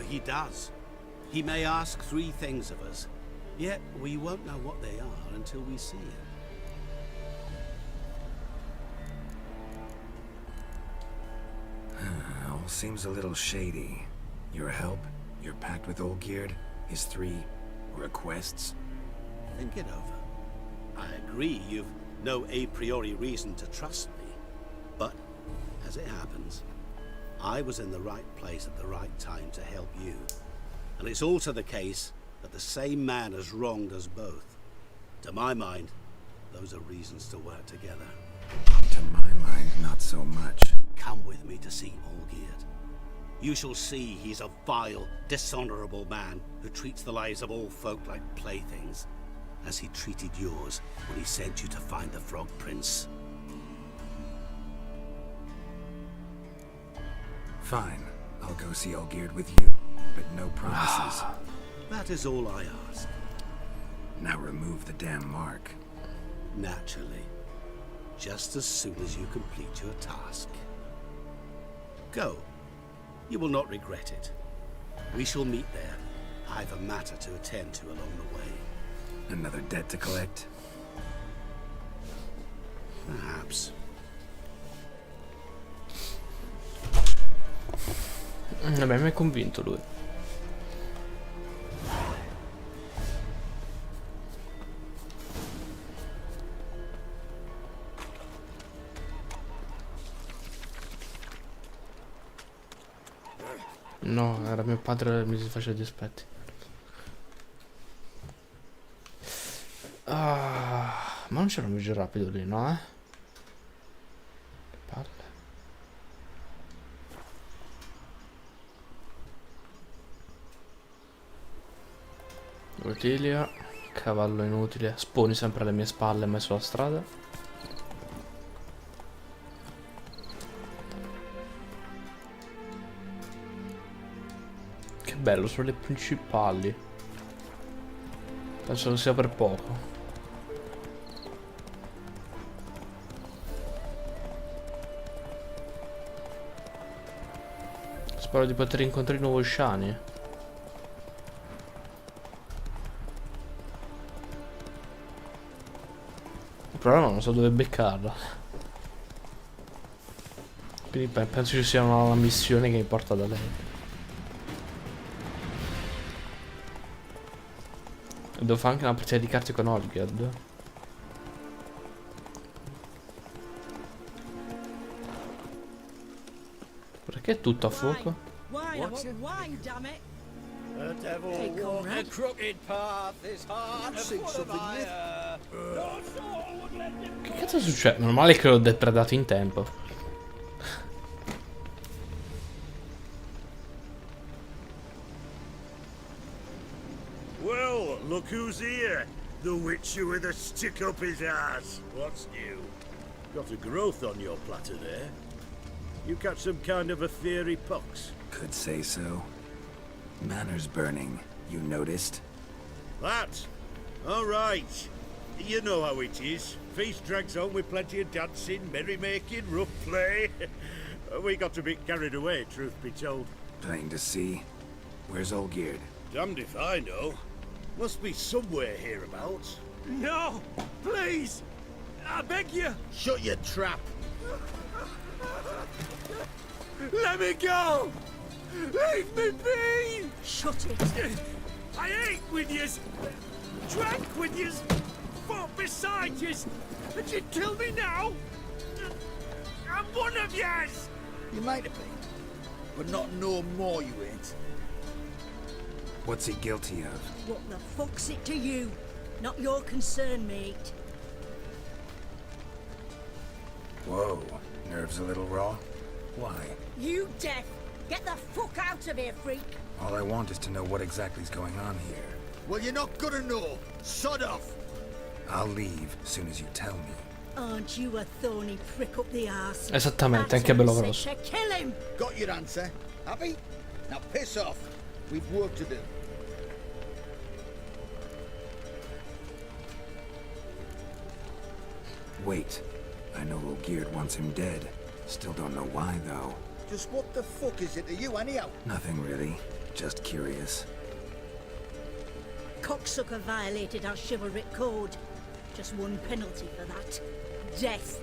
He does. He may ask 3 things of us, yet we won't know what they are until we see him. All seems a little shady. Your help, your pact with Olgierd, his 3 requests. Think it over. I agree you've no a priori reason to trust me, but as it happens, I was in the right place at the right time to help you. And it's also the case that the same man has wronged us both. To my mind, those are reasons to work together. To my mind, not so much. Come with me to see Olgierd. You shall see he's a vile, dishonorable man who treats the lives of all folk like playthings, as he treated yours when he sent you to find the Frog Prince. Fine, I'll go see Olgierd with you, but no promises. That is all I ask. Now remove the damn mark. Naturally. Just as soon as you complete your task. Go. You will not regret it. We shall meet there. I've a matter to attend to along the way. Another debt to collect? Perhaps. Vabbè, mi è convinto lui. No, era mio padre che mi si faceva gli aspetti. Ah, ma non c'era un viaggio rapido lì, no? Che palle. Bottiglia, cavallo inutile, sponi sempre alle mie spalle e mai sulla strada. Che bello, sono le principali. Penso che sia per poco. Spero di poter incontrare nuovi Shani. Il problema non so dove beccarla. Quindi penso ci sia una missione che mi porta da lei. E devo fare anche una partita di carte con Olgierd. Perché è tutto a fuoco? Wine, damn it! The devil walk a crooked path is hard to put by. Che cazzo succede? Meno male che l'ho depredato in tempo. Well, look who's here. The Witcher with a stick up his ass. What's new? Got a growth on your platter there. You catch some kind of a theory, Pox? Could say so. Manor's burning, you noticed? That? All right. You know how it is. Feast drags on with plenty of dancing, merrymaking, rough play. We got a bit carried away, truth be told. Plain to see. Where's Olgierd? Damned if I know. Must be somewhere hereabouts. No! Please! I beg you! Shut your trap! Let me go! Leave me be! Shut it! I ate with yous! Drank with yous! Fought beside yous! And you'd kill me now? I'm one of yous! You might have been, but not no more you ain't. What's he guilty of? What the fuck's it to you? Not your concern, mate. Whoa, nerves a little raw? Why? You deaf! Get the fuck out of here, freak! All I want is to know what exactly is going on here. Well, you're not gonna know. Sod off. I'll leave as soon as you tell me. Aren't you a thorny prick up the arse? Esattamente, anche bello grosso. Kill him! Got your answer. Happy? Now piss off. We've work to do. Wait. I know Olgierd wants him dead. Still don't know why, though. Just what the fuck is it to you, anyhow? Nothing really. Just curious. Cocksucker violated our chivalric code. Just one penalty for that. Death.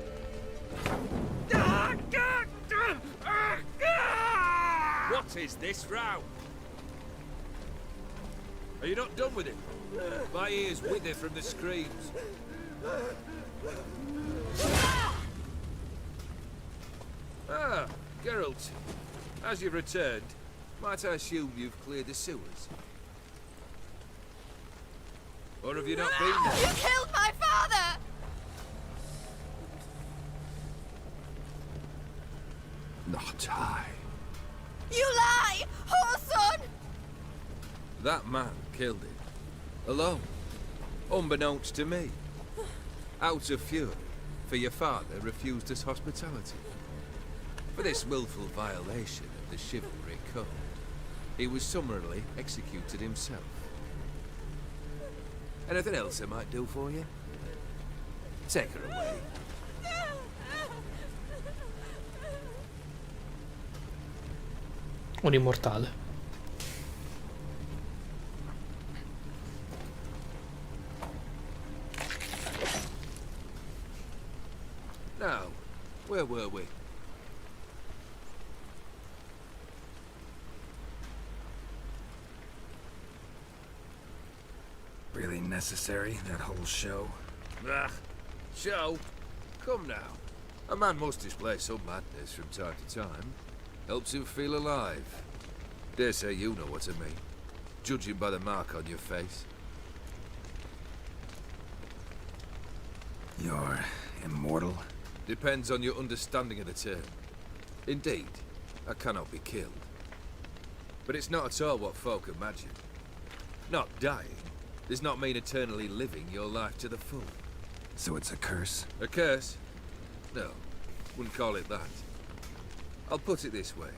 What is this row? Are you not done with it? My ears wither from the screams. Ah, Geralt. As you've returned, might I assume you've cleared the sewers? Or have you not been there? You killed my father! Not I. You lie! Whoreson! That man killed him. Alone. Unbeknownst to me. Out of fury, for your father refused us hospitality. For this willful violation of the chivalry code, he was summarily executed himself. Anything else I might do for you? Take her away. Un immortale. Now, where were we? Really necessary, that whole show? Ah, show? Come now. A man must display some madness from time to time. Helps him feel alive. Dare say you know what I mean. Judging by the mark on your face. You're immortal? Depends on your understanding of the term. Indeed, I cannot be killed. But it's not at all what folk imagine. Not dying does not mean eternally living your life to the full. So it's a curse? A curse? No, wouldn't call it that. I'll put it this way.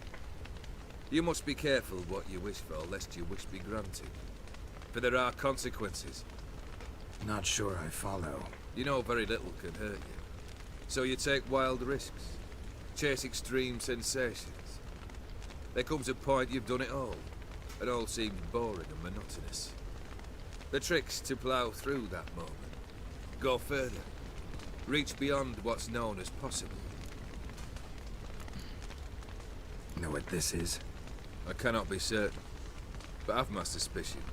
You must be careful what you wish for, lest your wish be granted. For there are consequences. Not sure I follow. You know very little can hurt you. So you take wild risks. Chase extreme sensations. There comes a point you've done it all. It all seems boring and monotonous. The trick's to plough through that moment. Go further. Reach beyond what's known as possible. Know what this is? I cannot be certain, but I've my suspicions.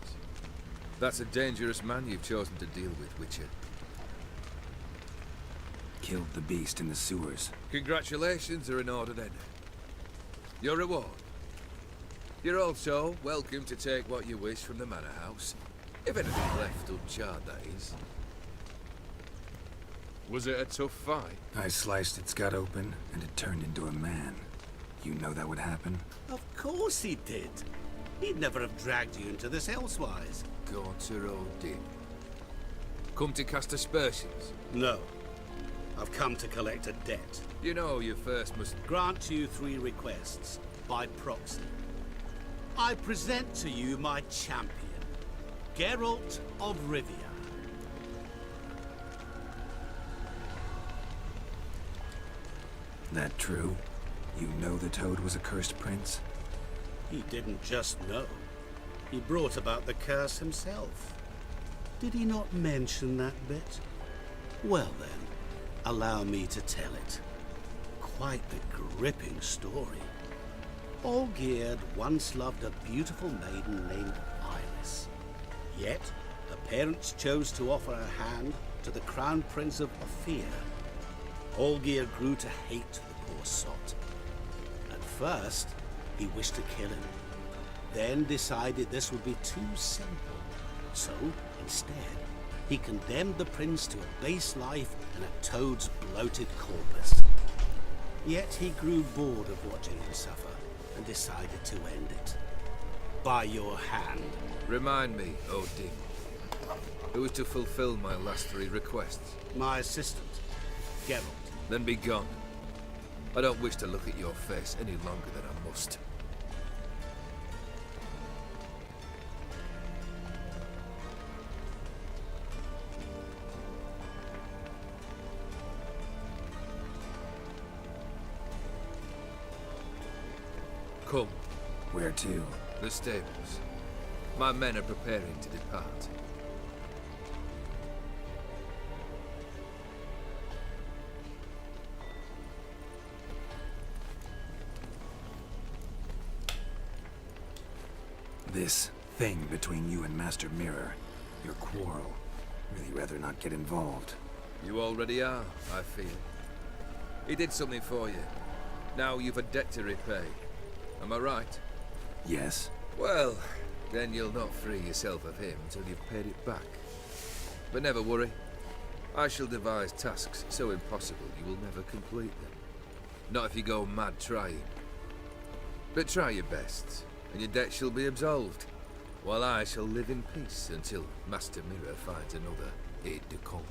That's a dangerous man you've chosen to deal with, Witcher. Killed the beast in the sewers. Congratulations are in order then. Your reward. You're also welcome to take what you wish from the manor house. If anything's left uncharred, that is. Was it a tough fight? I sliced its gut open, and it turned into a man. You know that would happen? Of course he did. He'd never have dragged you into this elsewise. Gaunter Odin. Come to cast aspersions? No. I've come to collect a debt. You know you first must grant you 3 requests, by proxy. I present to you my champion, Geralt of Rivia. That true? You know the Toad was a cursed prince? He didn't just know. He brought about the curse himself. Did he not mention that bit? Well then, allow me to tell it. Quite a gripping story. Olgierd once loved a beautiful maiden named Iris. Yet, her parents chose to offer her hand to the Crown Prince of Ophir. Olgierd grew to hate the poor sot. At first, he wished to kill him. Then decided this would be too simple. So, instead, he condemned the prince to a base life in a toad's bloated corpus. Yet he grew bored of watching him suffer and decided to end it. by your hand. Remind me, Odin. Who is to fulfill my last 3 requests? My assistant, Geralt. Then be gone. I don't wish to look at your face any longer than I must. Come. Where to? The stables. My men are preparing to depart. This thing between you and Master Mirror, your quarrel. Really rather not get involved. You already are, I feel. He did something for you. Now you've a debt to repay. Am I right? Yes. Well, then you'll not free yourself of him until you've paid it back. But never worry. I shall devise tasks so impossible you will never complete them. Not if you go mad trying. But try your best, and your debt shall be absolved, while I shall live in peace until Master Mirror finds another aide-de-camp.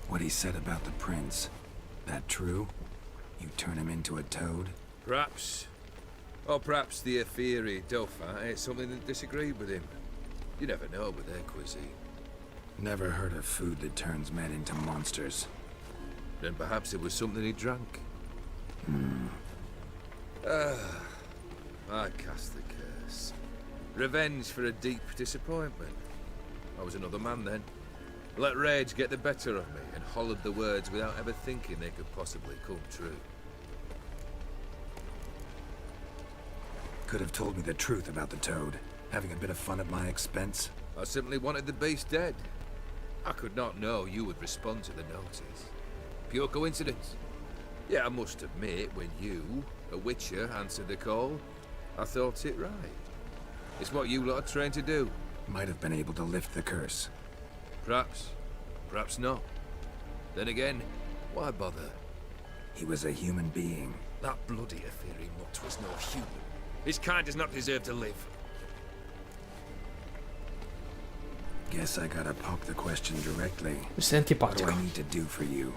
What he said about the prince, that true? You turn him into a toad? Perhaps. Or perhaps the Ephiri Dauphin ate something that disagreed with him. You never know with their cuisine. Never heard of food that turns men into monsters. Then perhaps it was something he drank. I cast the curse. Revenge for a deep disappointment. I was another man then. Let rage get the better of me and hollered the words without ever thinking they could possibly come true. Could have told me the truth about the toad, having a bit of fun at my expense. I simply wanted the beast dead. I could not know you would respond to the notice. Pure coincidence. Yeah, I must admit, when you, a witcher, answered the call, I thought it right. It's what you lot are trained to do. Might have been able to lift the curse. Perhaps. Perhaps not. Then again, why bother? He was a human being. That bloody Ephiri mutt was no human. His kind does not deserve to live. Guess I gotta poke the question directly. Mi sei What do antipatico. I need to do for you?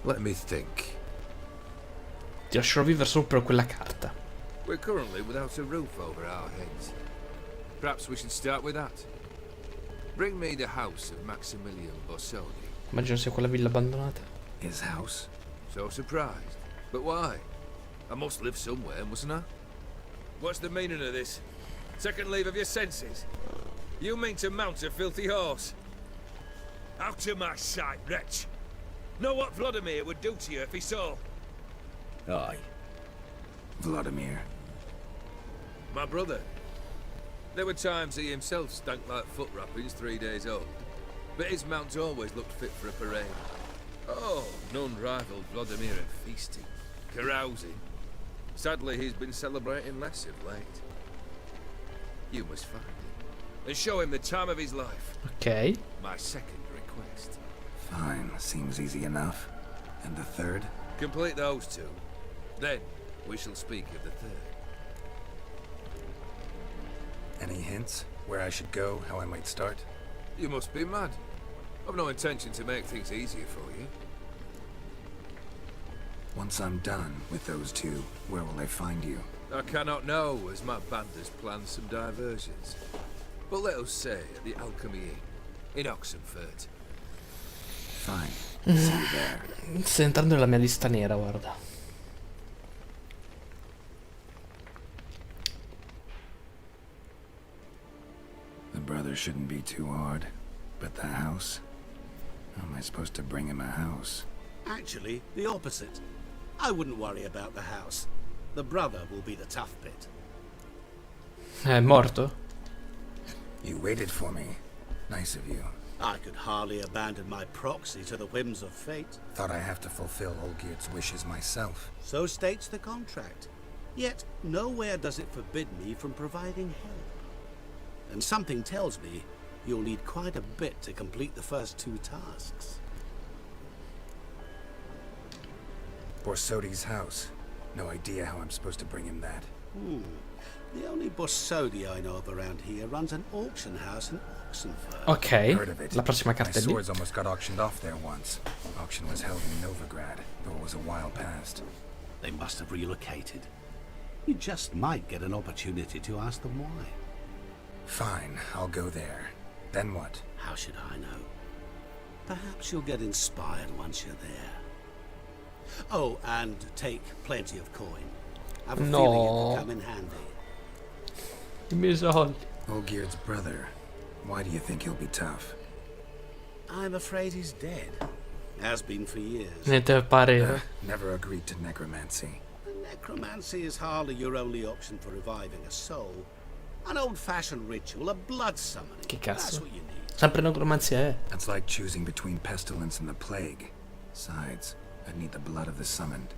Let me think. Ti lascerò vivere solo per quella carta. We're currently without a roof over our heads. Perhaps we should start with that. Bring me the house of Maximilian Borsoni. Immagino sia quella villa abbandonata. His house? So surprised. But why? I must live somewhere, mustn't I? What's the meaning of this? Second leave of your senses? You mean to mount a filthy horse? Out of my sight, wretch! Know what Vladimir would do to you if he saw? Aye. Vladimir. My brother. There were times he himself stank like foot wrappings 3 days old, but his mount always looked fit for a parade. Oh, none rivaled Vladimir at feasting, carousing. Sadly, he's been celebrating less of late. You must find him, and show him the time of his life. Ok. My second request. Fine, seems easy enough. And the third? Complete those 2. Then, we shall speak of the third. Any hints? Where I should go, how I might start? You must be mad. I've no intention to make things easier for you. Once I'm done with those 2, where will I find you? I cannot know, as my band has planned some diversions. But let us say at the Alchemy Inn, in Oxenfurt. Fine. See you there. Stai entrando nella mia lista nera, guarda. The brother shouldn't be too hard. But the house? How am I supposed to bring him a house? Actually, the opposite. I wouldn't worry about the house. The brother will be the tough bit. È morto? You waited for me. Nice of you. I could hardly abandon my proxy to the whims of fate. Thought I have to fulfill Olgierd's wishes myself. So states the contract. Yet, nowhere does it forbid me from providing help. And something tells me you'll need quite a bit to complete the first 2 tasks. Borsodi's house. No idea how I'm supposed to bring him that. The only Bossodi I know of around here runs an auction house in Oxenford. Ok, Heard of it. la prossima My carta è lì. swords almost got auctioned off there once. Auction was held in Novigrad, though it was a while past. They must have relocated. You just might get an opportunity to ask them why. Fine, I'll go there. Then what? How should I know? Perhaps you'll get inspired once you're there. Oh, and take plenty of coin. I have a feeling it will come in handy. I miei soldi. Olgierd's brother. Why do you think he'll be tough? I'm afraid he's dead. Has been for years. Niente parere. Never agreed to necromancy. Necromancy is hardly your only option for reviving a soul. An old-fashioned ritual, a blood summoning. Che That's cazzo? what you need. Sempre necromanzia è. That's like choosing between pestilence and the plague. Besides, I'd need the blood of the summoned.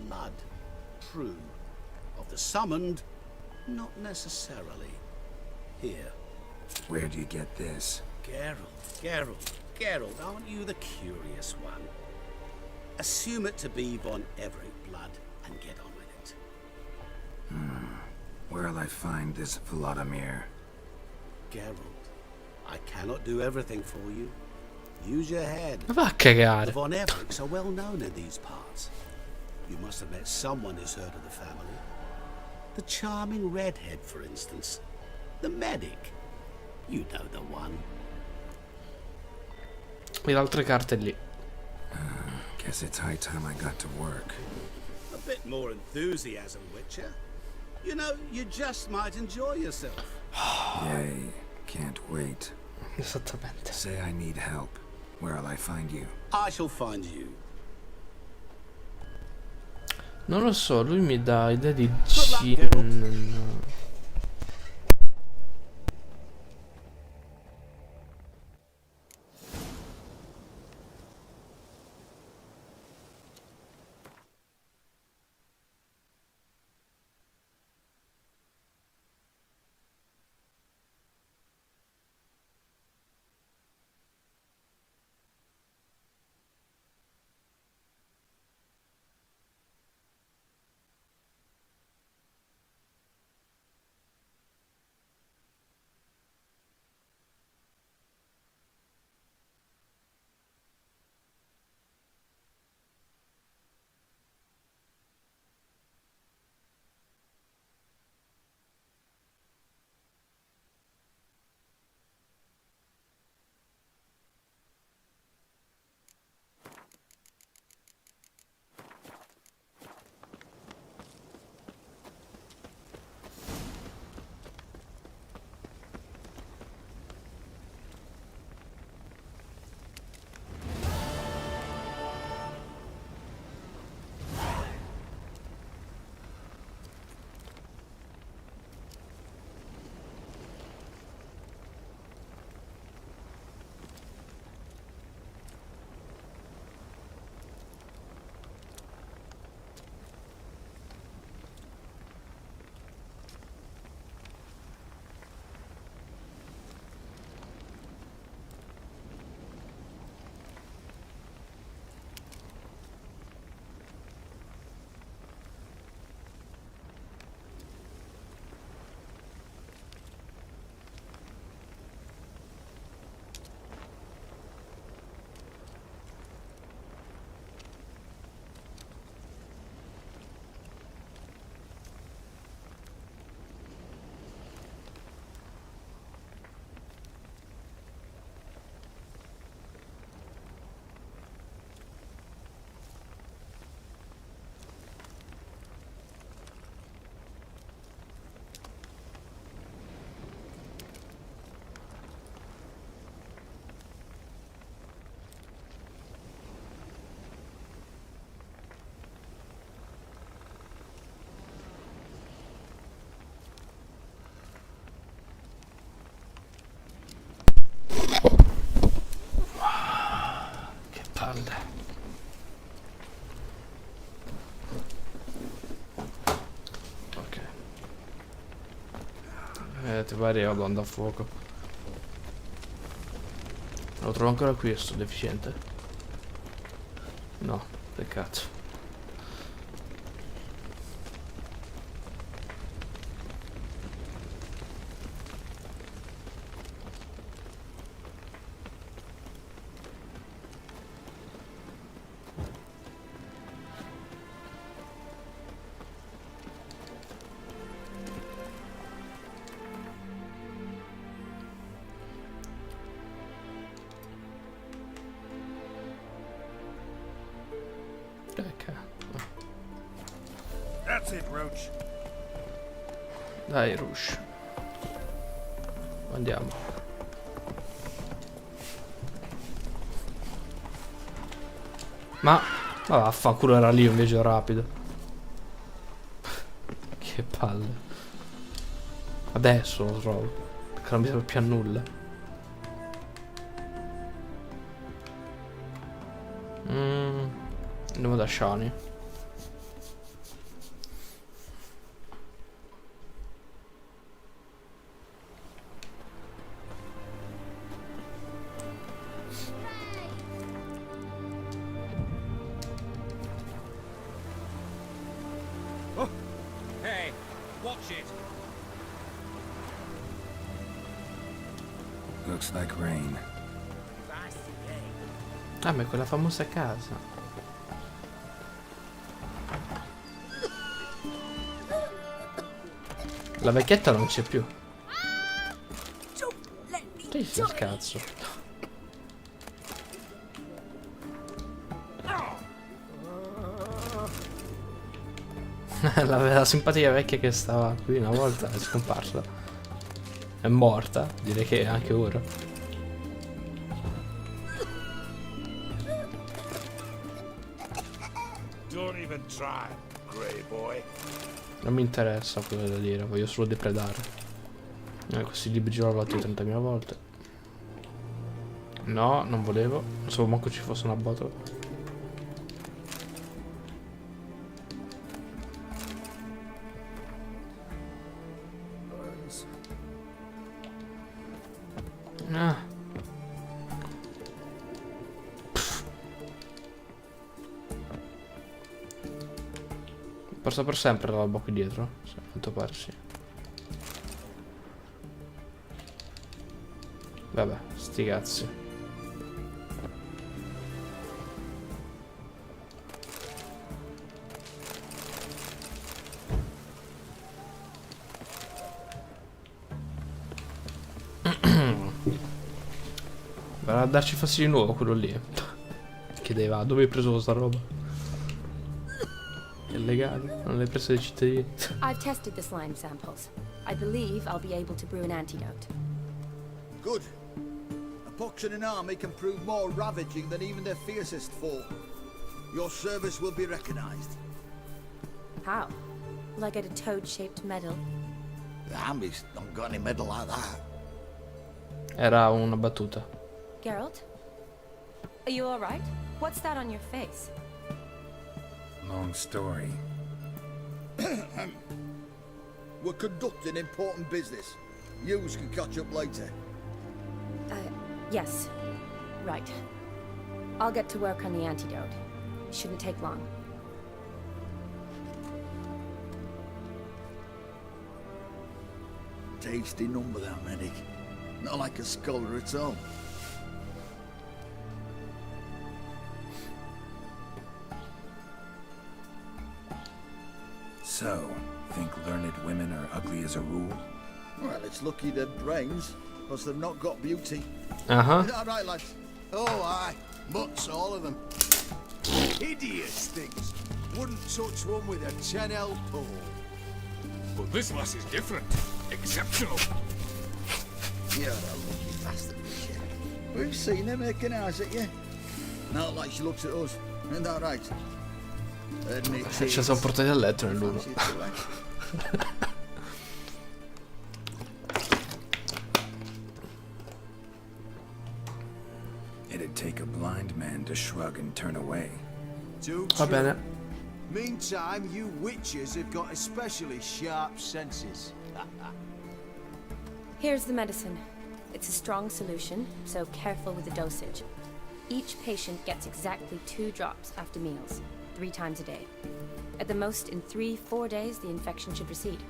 Blood. True. Of the summoned, not necessarily. Here. Where do you get this? Geralt, aren't you the curious one? Assume it to be Von Everett blood and get on with it. Where'll I find this Vladimir? Geralt, I cannot do everything for you. Use your head. Ma va a The cagare. Von Evericks are well known in these parts. You must have met someone who's heard of the family. The charming redhead, for instance. The medic. You know the one. E le altre carte lì. Guess it's high time I got to work. A bit more enthusiasm, Witcher. You know, you just might enjoy yourself. Yay, can't wait. Esattamente. Say I need help. Where'll I find you? I shall find you. Non lo so, lui mi dà idea di luck, Gin. Che palle. Ok. Ti pare io l'onda a fuoco. Lo trovo ancora qui, sto deficiente? No, che cazzo. That's it, Roach. Dai, Rush. Andiamo. Ma vaffanculo, era lì un viaggio rapido. Che palle. Adesso lo trovo. Perché non mi serve più a nulla. Andiamo da Shani. Hey, watch it. Looks like rain. Ah, ma è quella famosa casa. La vecchietta non c'è più. Sì, che cazzo. La simpatica vecchia che stava qui una volta è scomparsa. È morta, direi che anche ora. Don't even try, Grey Boy. Non mi interessa quello da dire, voglio solo depredare. Questi libri già l'ho letti 30.000 volte. No, non volevo. Non sapevo manco ci fosse una botola. Ah. Perso per sempre la roba qui dietro. Sì, a quanto pare sì. Vabbè, sti cazzi. Verrà a darci fastidio di nuovo quello lì. Chiedeva dove hai preso questa roba. È legale, non l'hai presa dai cittadini. I've tested the slime samples. I believe I'll be able to brew an antidote. Good. A pox in an army can prove more ravaging than even their fiercest foe. Your service will be recognized. How? Will I get a toad-shaped medal? The army's not got any medal like that. Era una battuta. Geralt? Are you alright? What's that on your face? Long story. We're conducting important business. Yous can catch up later. Yes. Right. I'll get to work on the antidote. Shouldn't take long. Tasty number, that medic. Not like a scholar at all. So, think learned women are ugly as a rule? Well, it's lucky they're brains, because they've not got beauty. Uh-huh. Is that right, lads? Oh, aye. Mutts, all of them. Hideous things. Wouldn't touch one with a 10L pole. But this lass is different. Exceptional. You're a lucky bastard, Richard. We've seen her making eyes at you. Not like she looks at us. Isn't that right? Admit Ci siamo portati a letto nell'uno. It'd take a blind man to shrug and turn away. Va bene. Meantime, you witches have got especially sharp senses. Here's the medicine. It's a strong solution, so careful with the dosage. Each patient gets exactly 2 drops after meals, 3 times a day. At the most, in 3-4 days, the infection should recede.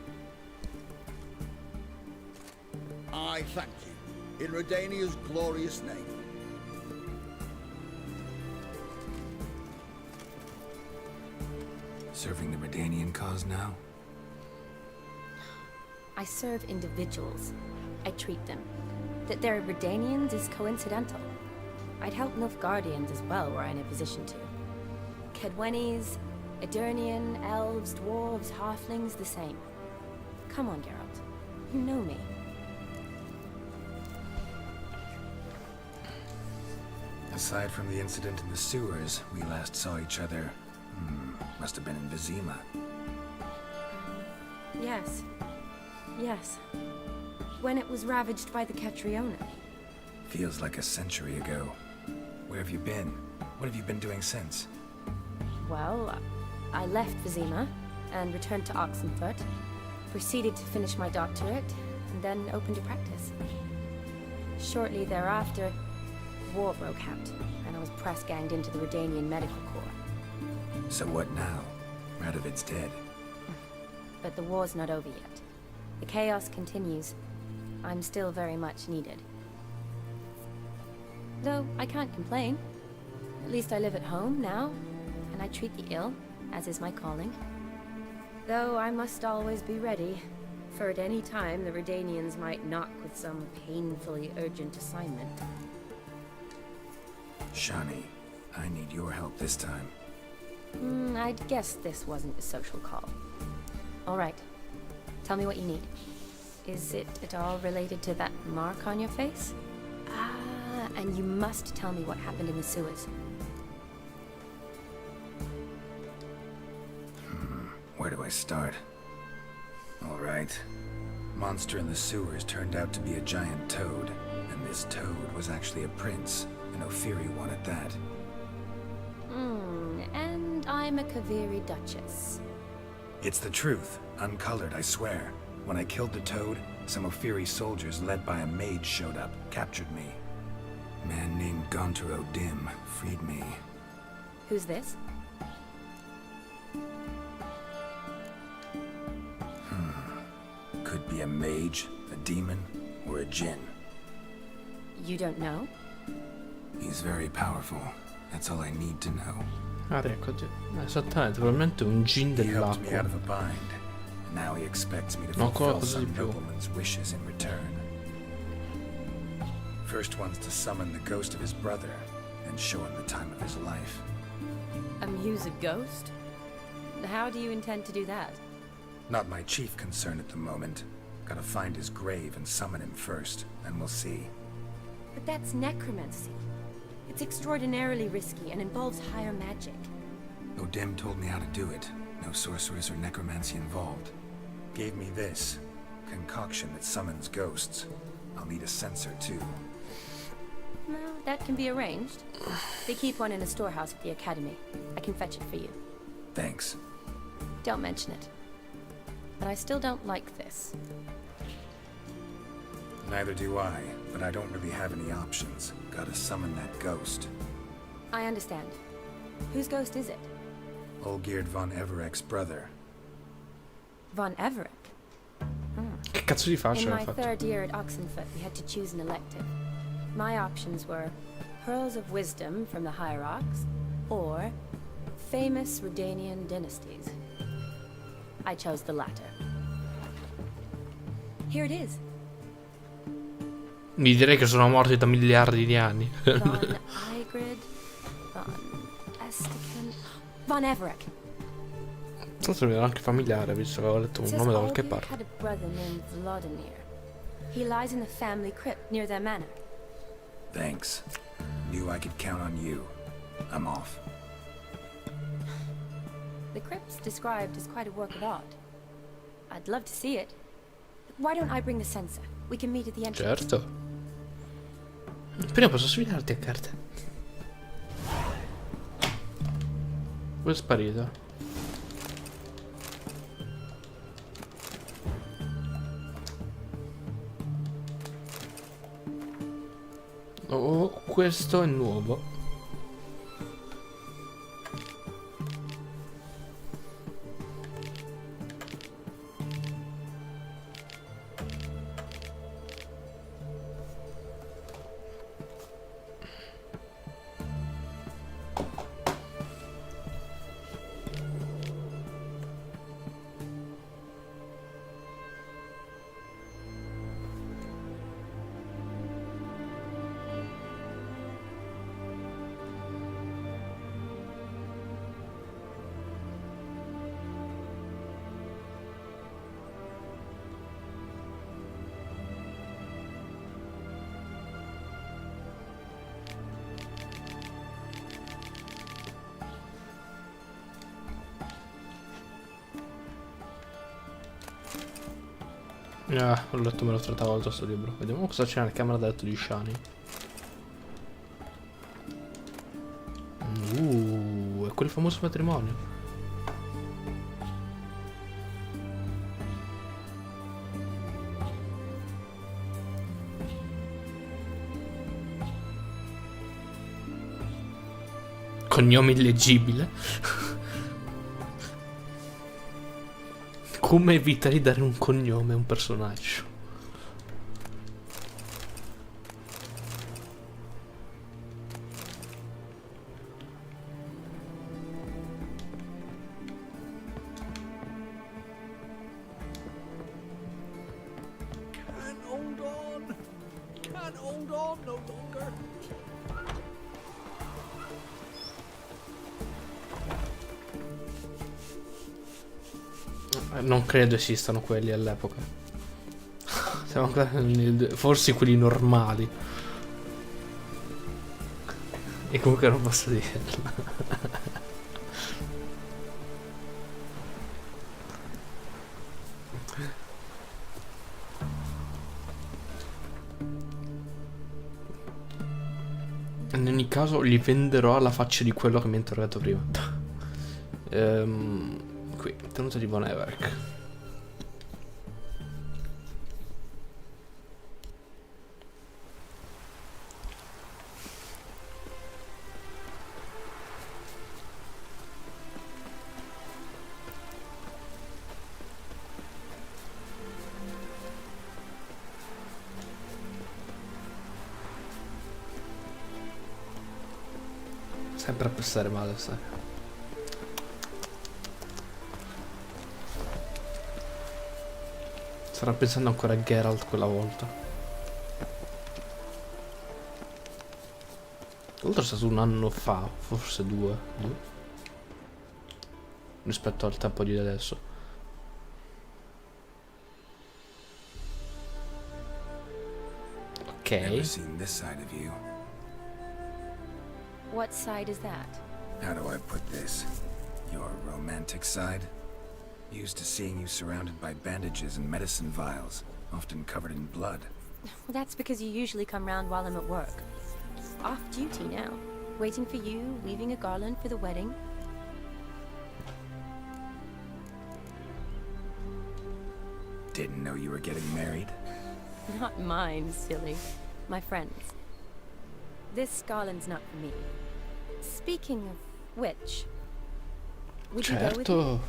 I thank you. In Redania's glorious name. Serving the Redanian cause now? I serve individuals. I treat them. That they're Redanians is coincidental. I'd help Nilfgaardians as well were I in a position to. Kedwenis, Eternian, elves, dwarves, halflings, the same. Come on, Geralt. You know me. Aside from the incident in the sewers, we last saw each other. Must have been in Vizima. Yes. Yes. When it was ravaged by the Catriona. Feels like a century ago. Where have you been? What have you been doing since? Well, I left Vizima and returned to Oxenfoot, proceeded to finish my doctorate, and then opened a practice. Shortly thereafter, war broke out, and I was press-ganged into the Redanian Medical Corps. So what now? Radovid's dead. But the war's not over yet. The chaos continues. I'm still very much needed. Though I can't complain. At least I live at home now, and I treat the ill, as is my calling. Though I must always be ready, for at any time the Redanians might knock with some painfully urgent assignment. Shani, I need your help this time. I'd guess this wasn't a social call. All right. Tell me what you need. Is it at all related to that mark on your face? Ah, and you must tell me what happened in the sewers. Where do I start? All right. Monster in the sewers turned out to be a giant toad, and this toad was actually a prince, an Ophiri one at that. And I'm a Kaviri Duchess. It's the truth, uncolored, I swear. When I killed the toad, some Ophiri soldiers led by a mage showed up, captured me. A man named Gontaro Dim freed me. Who's this? Could be a mage, a demon, or a djinn. You don't know? He's very powerful. That's all I need to know. Ah, eccoci. Esattamente, probabilmente un gin He helped me out dell'acqua. of a bind. Now he expects me to No, fulfill cosa di some più. nobleman's wishes in return. First one's to summon the ghost of his brother and show him the time of his life. Amuse a ghost? How do you intend to do that? Not my chief concern at the moment. Gotta find his grave and summon him first, and we'll see. But that's necromancy. It's extraordinarily risky and involves higher magic. Odim told me how to do it. No sorceress or necromancy involved. Gave me this concoction that summons ghosts. I'll need a censer too. Well, that can be arranged. They keep one in a storehouse at the academy. I can fetch it for you. Thanks. Don't mention it. But I still don't like this. Neither do I, but I don't really have any options. Gotta summon that ghost. I understand. Whose ghost is it? Olgierd von Everek's brother. Von Everett? Che cazzo di faccia In ha my fatto? third year at Oxenfoot, we had to choose an elective. My options were Pearls of Wisdom from the Hierarchs, or famous Redanian dynasties. I chose the latter. Here it is. Mi direi che sono morti da miliardi di anni. Von Igrid, Von Estican, Von Everett. Tra l'altro mi era anche familiare, visto che avevo letto It un says nome da qualche Olgierd parte. had a brother named Vladimir. He lies in the family crypt near their manor. Thanks. Knew I could count on you. I'm off. The crypt's described as quite a work of art. I'd love to see it. Why don't I bring the censer? We can meet at the entrance. Certo. Prima posso sfidarti a carte. Dove è sparito? Oh, questo è nuovo. Ho letto meno 30 volte sto libro. Vediamo cosa c'è nella camera da letto di Shani. È quel famoso matrimonio. Cognome illeggibile. Come evitare di dare un cognome a un personaggio? Can't hold on. Can't hold on no longer. Non credo esistano quelli all'epoca. Siamo ancora forse quelli normali. E comunque non posso dirlo. In ogni caso li venderò alla faccia di quello che mi ha interrogato prima. Qui, tenuta di Von Everk. Sempre a pensare male, sai. Starà pensando ancora a Geralt quella volta. L'altro è stato un anno fa, forse due. Rispetto al tempo di adesso. Ok. Never seen this side of you. What side is that? How do I put this? Your romantic side? Used to seeing you surrounded by bandages and medicine vials, often covered in blood. Well, that's because you usually come round while I'm at work. Off duty now. Waiting for you, weaving a garland for the wedding. Didn't know you were getting married? Not mine, silly. My friends. This garland's not for me. Speaking of which, would you go with me? Certo.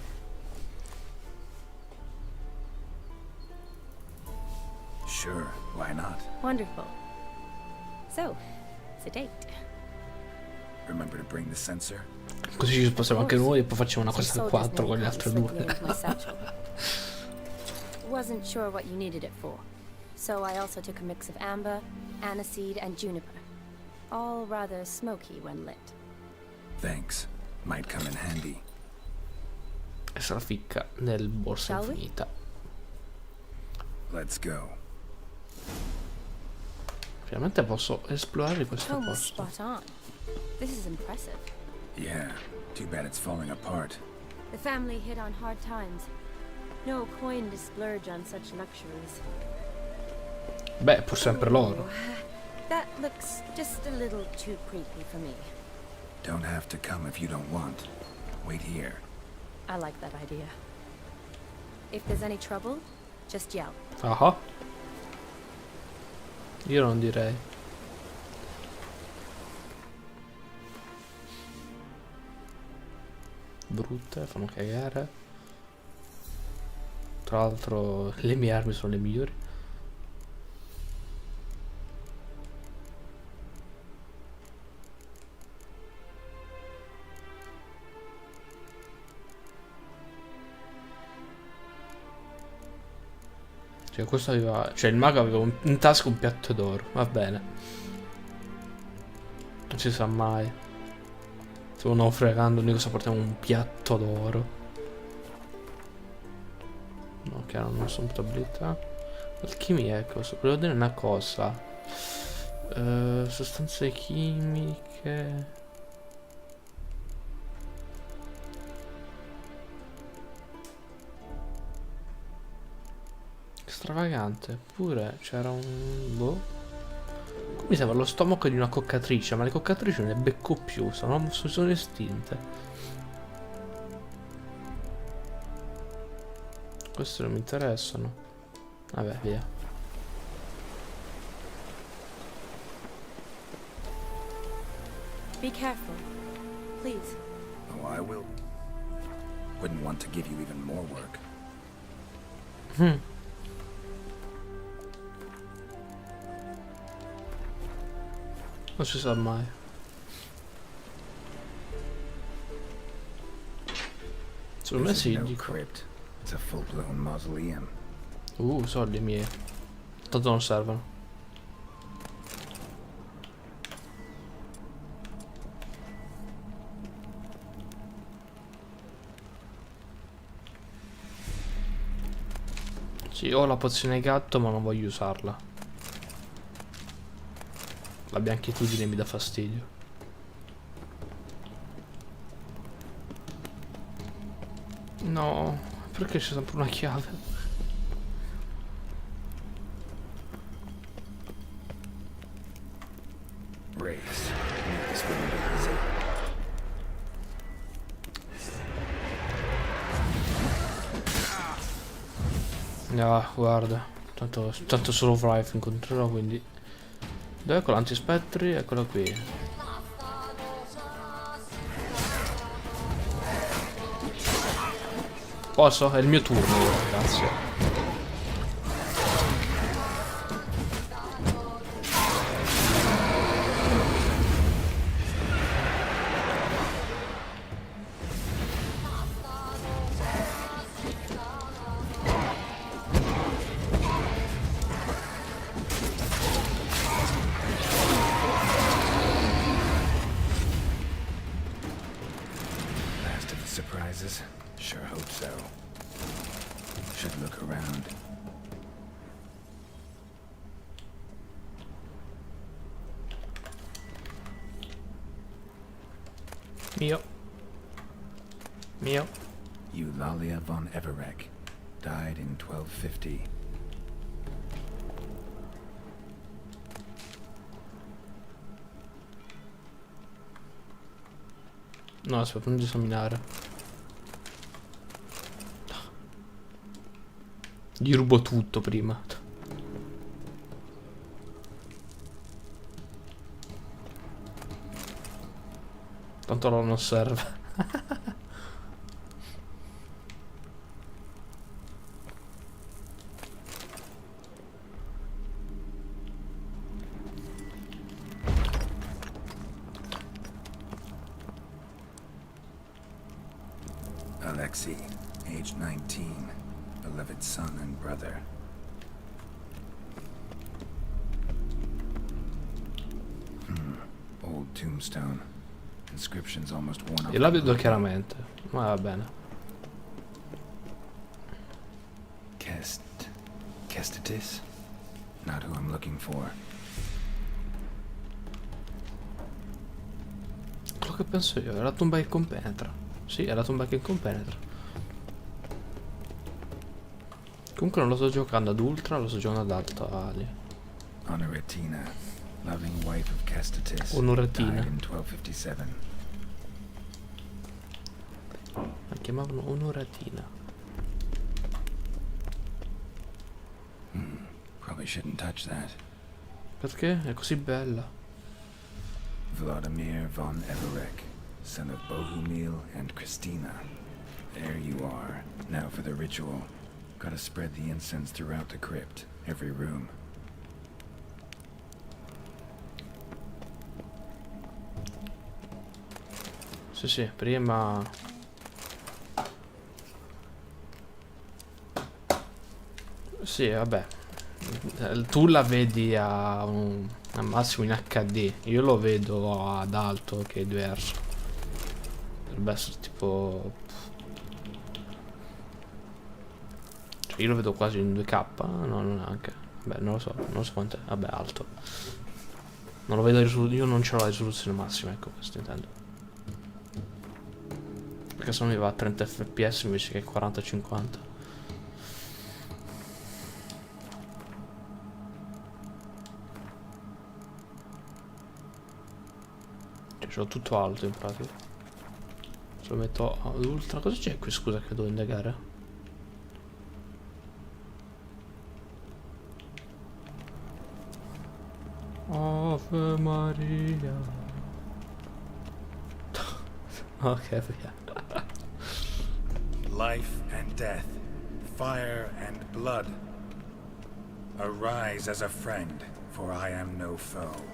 Sure, why not? Wonderful. So, it's a date. Remember to bring the sensor? Così ci spostiamo anche noi e poi facciamo una cosa Some al soldier's 4 con le name altre comes due. slipping into my satchel. Wasn't sure what you needed it for, so I also took a mix of amber, aniseed, and juniper. All rather smoky when lit. Thanks. Might come in handy. E se la ficca nel borsa Shall we? infinita. Let's go. Finalmente posso esplorare questo Home was posto. spot on. This is impressive. Yeah, too bad it's falling apart. The family hit on hard times. No coin to splurge on such luxuries. Beh, pur sempre loro. That looks just a little too creepy for me. Don't have to come if you don't want. Wait here. I like that idea. If there's any trouble, just yell. Ah. Io non direi. Brutte, fanno cagare. Tra l'altro le mie armi sono le migliori. Cioè questo aveva. Cioè il mago aveva in tasca un piatto d'oro. Va bene. Non si sa mai. Stiamo naufragando, noi cosa portiamo un piatto d'oro. Ok, non sono abilità. Alchimia, ecco, volevo dire una cosa. Sostanze chimiche. Stravagante. Pure c'era un... boh. Mi sembra lo stomaco di una coccatrice, ma le coccatrici non ne becco più, sono estinte. Queste non mi interessano. Vabbè, via. Be careful. Please. Oh, I will. Wouldn't want to give you even more work. Non si sa mai. Secondo me sì, No dico. crypt. It's a full-blown mausoleum. Soldi miei. Tanto non servono. Sì, ho la pozione gatto ma non voglio usarla. La bianchitudine mi dà fastidio. No, perché c'è sempre una chiave? Race. This wouldn't be easy. Ah, guarda. Tanto solo Rife incontrerò, quindi. Dov'è quello antispettri? Eccolo qui. Posso? È il mio turno ora, grazie. Last of the surprises? Sure hope so. Should look around. Mio. Eulalia von Everek. Died in 1250. No, aspetta, non esaminare. Gli rubo tutto prima. Tanto non serve. Alexei, age 19, beloved son and brother. Old tombstone. Inscription's almost worn off. Io la vedo chiaramente. Ma va bene. Kestatis? Not who I'm looking for. Quello che penso io, è la tomba che compenetra. Sì, è la tomba che compenetra. Comunque non lo sto giocando ad ultra, lo sto giocando ad alta ali. Honoratina, loving wife of Kestatis. Onoratina. Died in 1257. La chiamavano Onoratina. Probably shouldn't touch that. Perché? È così bella. Vladimir von Everek, son of Bohumil and Christina. There you are. Now for the ritual. Gotta spread the incense throughout the crypt, every room. Sì, prima... Sì, vabbè. Tu la vedi al massimo in HD. Io lo vedo ad alto, che è diverso. Dovrebbe essere tipo... Cioè io lo vedo quasi in 2K. No, non anche. Beh, non lo so quanto è. Vabbè, alto. Non lo vedo io non ce l'ho la risoluzione massima, ecco, questo intendo. Perché se no mi va a 30 fps invece che 40-50. Ce l'ho tutto alto in pratica. Se lo metto ad ultra. Cosa c'è qui? Scusa che devo indagare. Ave Maria. Ok, via. Life and death, fire and blood. Arise as a friend, for I am no foe.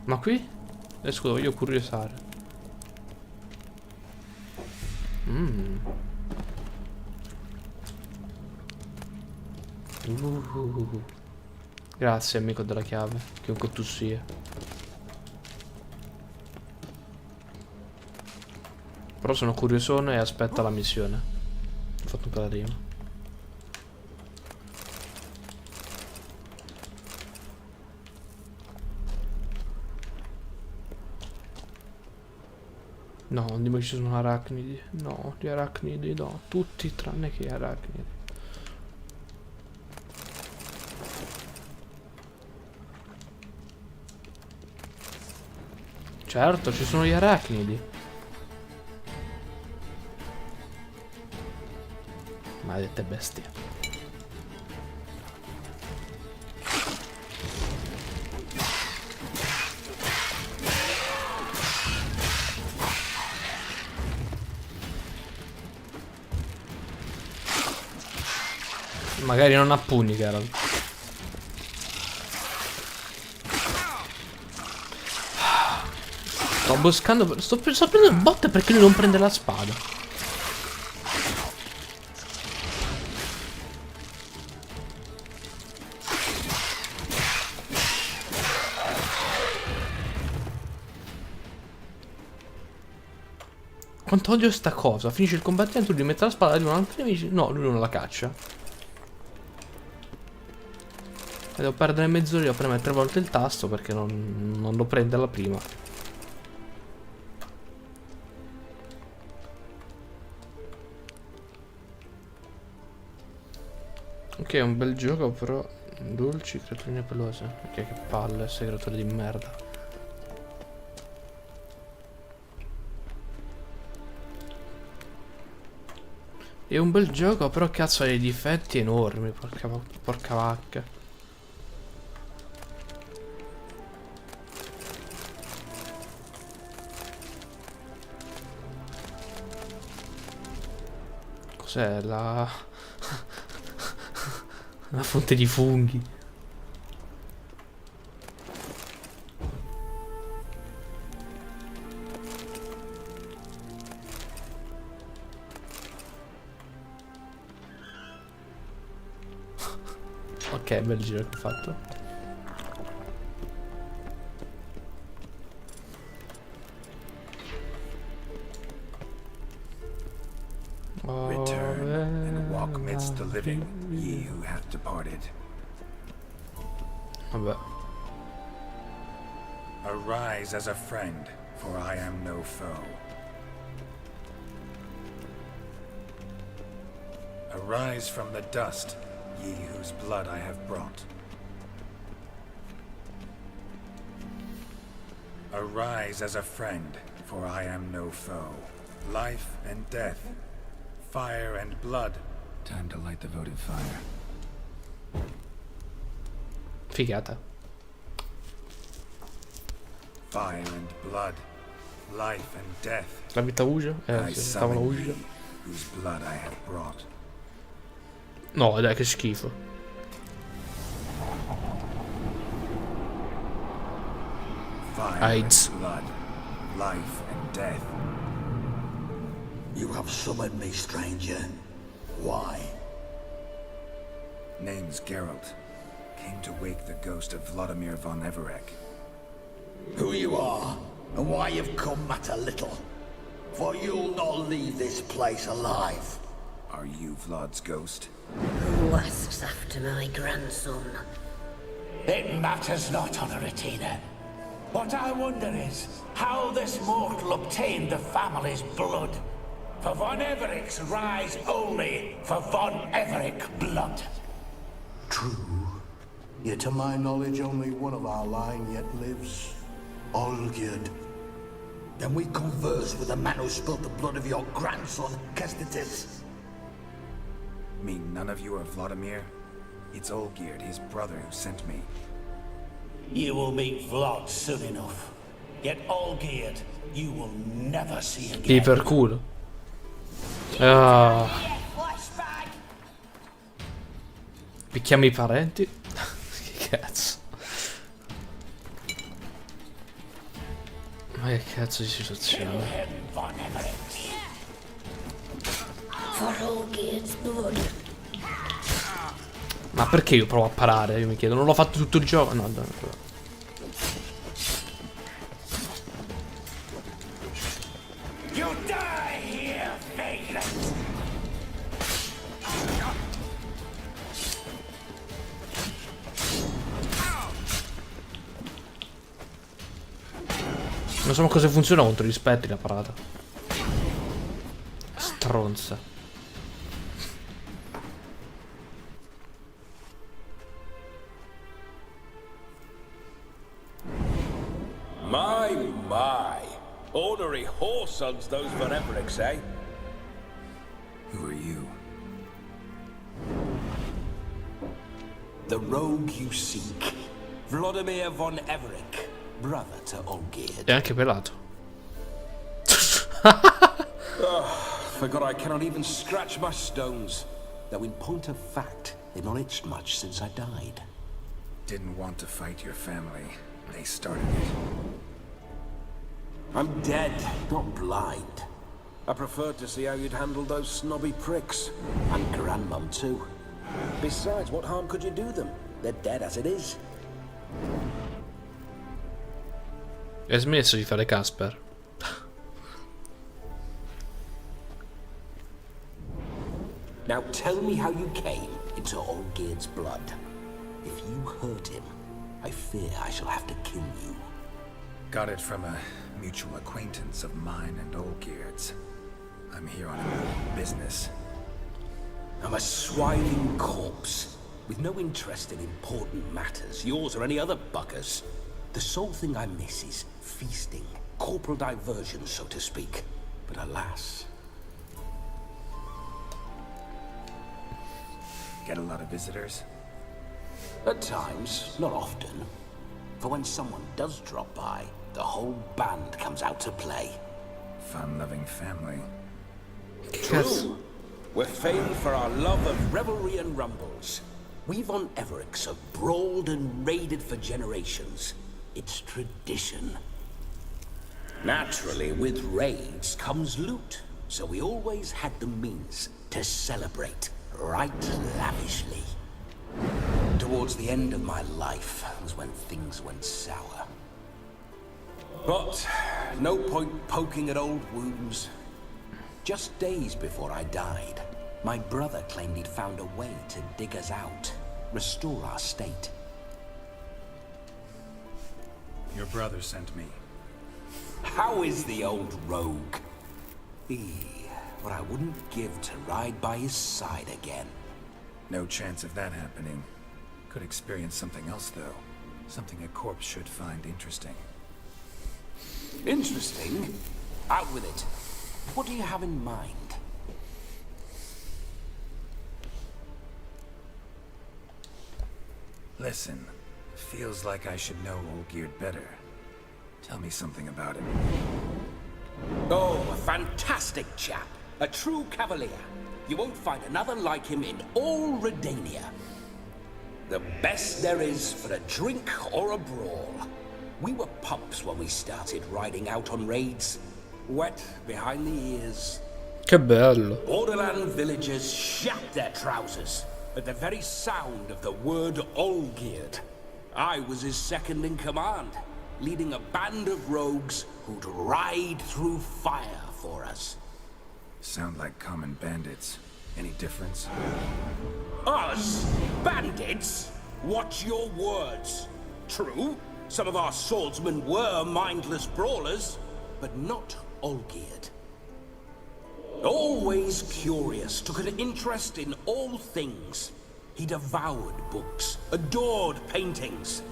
Ma qui? Scusa, voglio curiosare. Grazie amico della chiave, chiunque tu sia. Però sono curiosone e aspetta la missione. Ho fatto un po' la rima. No, non dimmi che ci sono arachnidi. No, gli arachnidi no. Tutti tranne che gli arachnidi. Certo, ci sono gli arachnidi. Maledette bestie. Magari non a pugni, Geralt. Sto buscando. Sto prendendo botte perché lui non prende la spada. Quanto odio sta cosa. Finisce il combattimento, lui mette la spada di un altro nemico. No, lui non la caccia. E devo perdere mezz'ora a premere 3 volte il tasto perché non lo prende alla prima. Ok, è un bel gioco, però dolci, creaturine pelose. Ok, che palle, queste creature di merda. È un bel gioco, però cazzo ha dei difetti enormi, porca vacca. Cos'è la fonte di funghi? Ok, bel giro che ho fatto. Return and walk midst the living, ye who have departed. Vabbè. Arise as a friend, for I am no foe. Arise from the dust, ye whose blood I have brought. Arise as a friend, for I am no foe. Life and death, fire and blood. Time to light the votive fire. Figata. Fire and blood, life and death. La vita Uja? I Sì, stava la summon Uja. ye, whose blood I have brought. No, dai, che schifo. Fire AIDS. and blood, life and death. You have summoned me, stranger. Why? Name's Geralt. Came to wake the ghost of Vladimir von Everec. Who you are, and why you've come matter little. For you'll not leave this place alive. Are you Vlad's ghost? Who asks after my grandson? It matters not, Honoratina. What I wonder is how this mortal obtained the family's blood. For von Everic's rise only for von Everec blood. True. Yet to my knowledge only one of our line yet lives. Olgierd. Then we converse with the man who spilled the blood of your grandson, Kestitis. Mean none of you are Vladimir? It's Olgierd, his brother, who sent me. You will meet Vlad soon enough. Yet Olgierd, you will never see again. Sì, per culo. Ah. Picchiamo i parenti? Che cazzo? Ma che cazzo di situazione? For Olgierd's blood. Ma perché io provo a parare? Io mi chiedo, non l'ho fatto tutto il gioco? No, no, no. You die here, vagrant! Non so cosa funziona contro gli spettri la parata. Stronza. My. Ornery whoresuns those von Evericks, eh? Who are you? The rogue you seek. Vladimir von Everik, brother to Olgierd. È anche pelato. Forgot I cannot even scratch my stones. Though in point of fact, they've not itched much since I died. Didn't want to fight your family. They started it. I'm dead, not blind. I preferred to see how you'd handle those snobby pricks. And Grandmum, too. Besides, what harm could you do them? They're dead as it is. Hai smesso di fare Casper? Now tell me how you came into Olgierd's blood. If you hurt him, I fear I shall have to kill you. Got it from a mutual acquaintance of mine and Olgierd's. I'm here on business. I'm a swiving corpse, with no interest in important matters, yours or any other buggers. The sole thing I miss is feasting, corporal diversion, so to speak. But alas... Get a lot of visitors? At times, not often. For when someone does drop by, the whole band comes out to play. Fun-loving family. True. We're famed for our love of revelry and rumbles. We von Evericks have brawled and raided for generations. It's tradition. Naturally, with raids comes loot, so we always had the means to celebrate right lavishly. Towards the end of my life was when things went sour. But no point poking at old wounds. Just days before I died, my brother claimed he'd found a way to dig us out, restore our state. Your brother sent me. How is the old rogue? What I wouldn't give to ride by his side again. No chance of that happening. Could experience something else, though. Something a corpse should find interesting. Interesting? Out with it. What do you have in mind? Listen, feels like I should know Olgierd better. Tell me something about him. Oh, a fantastic chap. A true cavalier. You won't find another like him in all Redania. The best there is for a drink or a brawl. We were pups when we started riding out on raids. Wet behind the ears. Che bello. Borderland villagers shat their trousers at the very sound of the word Olgierd. I was his second in command, leading a band of rogues who'd ride through fire for us. Sound like common bandits. Any difference? Us? Bandits? Watch your words. True, some of our swordsmen were mindless brawlers, but not Olgierd. Always curious, took an interest in all things. He devoured books, adored paintings,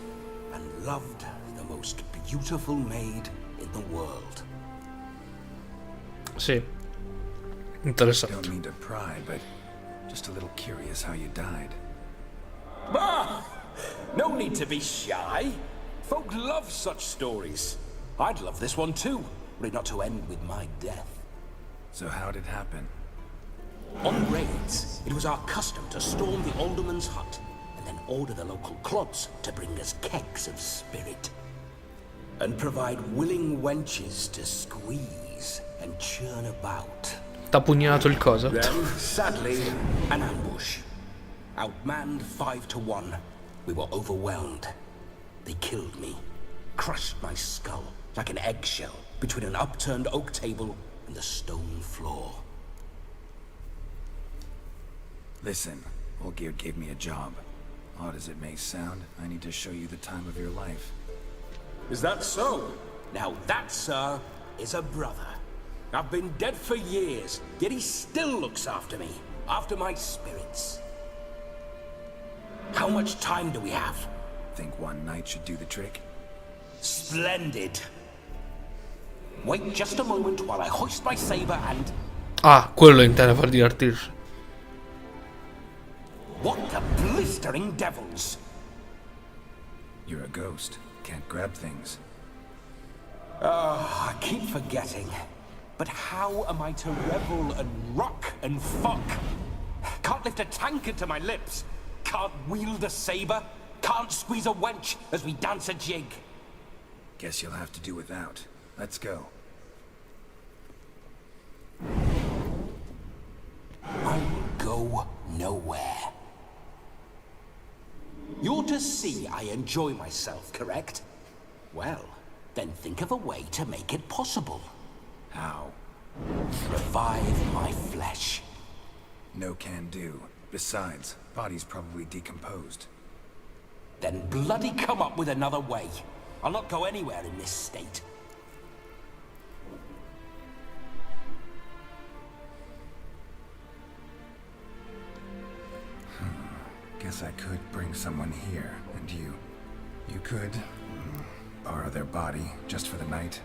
and loved the most beautiful maid in the world. Sì. Interessante. Don't mean to pry, but just a little curious how you died. Ah! No need to be shy. Folk love such stories. I'd love this one too, were it not to end with my death. So how'd it happen? On raids, it was our custom to storm the alderman's hut and then order the local clods to bring us kegs of spirit. And provide willing wenches to squeeze and churn about. T'ha pugnalato il coso? Then, sadly, an ambush. Outmanned 5-1. We were overwhelmed. They killed me. Crushed my skull like an eggshell between an upturned oak table and the stone floor. Listen, Olgierd gave me a job. Odd as it may sound, I need to show you the time of your life. Is that so? Now that, sir, is a brother. I've been dead for years, yet he still looks after me, after my spirits. How much time do we have? Think one night should do the trick? Splendid. Wait just a moment while I hoist my saber and... Ah, quello intende far divertirsi. What the blistering devils! You're a ghost. Can't grab things. I keep forgetting. But how am I to revel and rock and fuck? Can't lift a tankard to my lips. Can't wield a saber. Can't squeeze a wench as we dance a jig. Guess you'll have to do without. Let's go. I will go nowhere. You're to see I enjoy myself, correct? Well, then think of a way to make it possible. How? Revive my flesh. No can do. Besides, body's probably decomposed. Then bloody come up with another way. I'll not go anywhere in this state. Guess I could bring someone here, and you could borrow their body just for the night.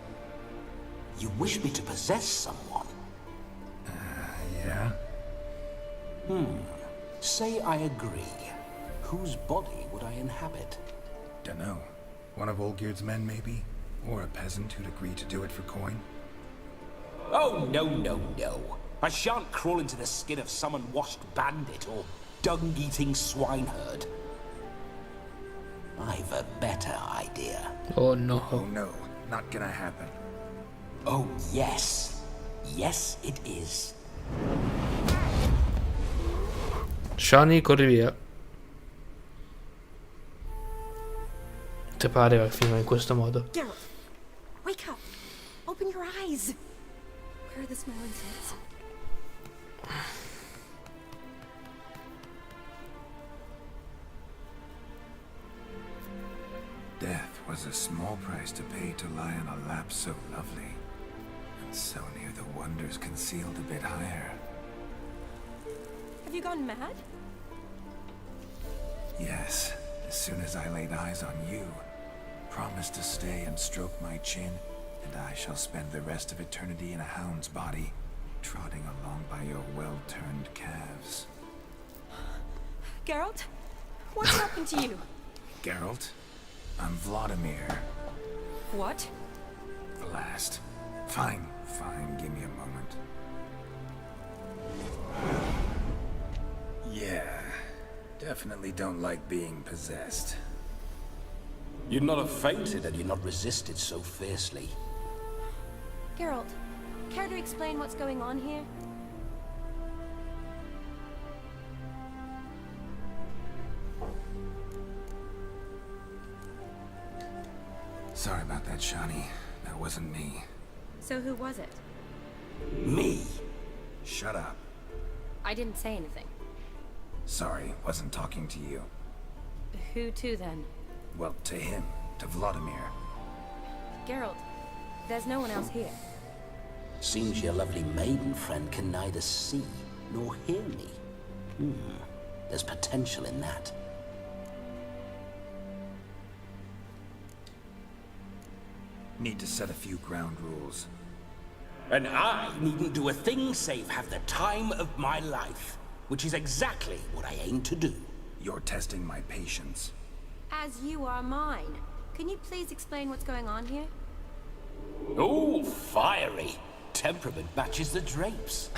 You wish me to possess someone? Yeah? Say I agree. Whose body would I inhabit? Dunno. One of Olgierd's men, maybe? Or a peasant who'd agree to do it for coin? Oh, no, no, no. I shan't crawl into the skin of some unwashed bandit or dung-eating swineherd. I've a better idea. Oh no. Oh no, not gonna happen. Oh yes. Yes it is. Shani, corri via. Ti pareva fino in questo modo? Geralt, wake up. Open your eyes. Where are the small insects? Death was a small price to pay to lie on a lap so lovely, and so near the wonders concealed a bit higher. Have you gone mad? Yes, as soon as I laid eyes on you, promised to stay and stroke my chin, and I shall spend the rest of eternity in a hound's body, trotting along by your well-turned calves. Geralt, what's happened to you? Geralt? I'm Vladimir. What? The last. Fine, give me a moment. Yeah, definitely don't like being possessed. You'd not have fainted had you not resisted so fiercely. Geralt, care to explain what's going on here? Sorry about that, Shani. That wasn't me. So who was it? Me? Shut up. I didn't say anything. Sorry, wasn't talking to you. Who to then? Well, to him. To Vladimir. Geralt, there's no one else here. Seems your lovely maiden friend can neither see nor hear me. There's potential in that. Need to set a few ground rules. And I needn't do a thing save have the time of my life, which is exactly what I aim to do. You're testing my patience. As you are mine. Can you please explain what's going on here? Oh, fiery. Temperament matches the drapes.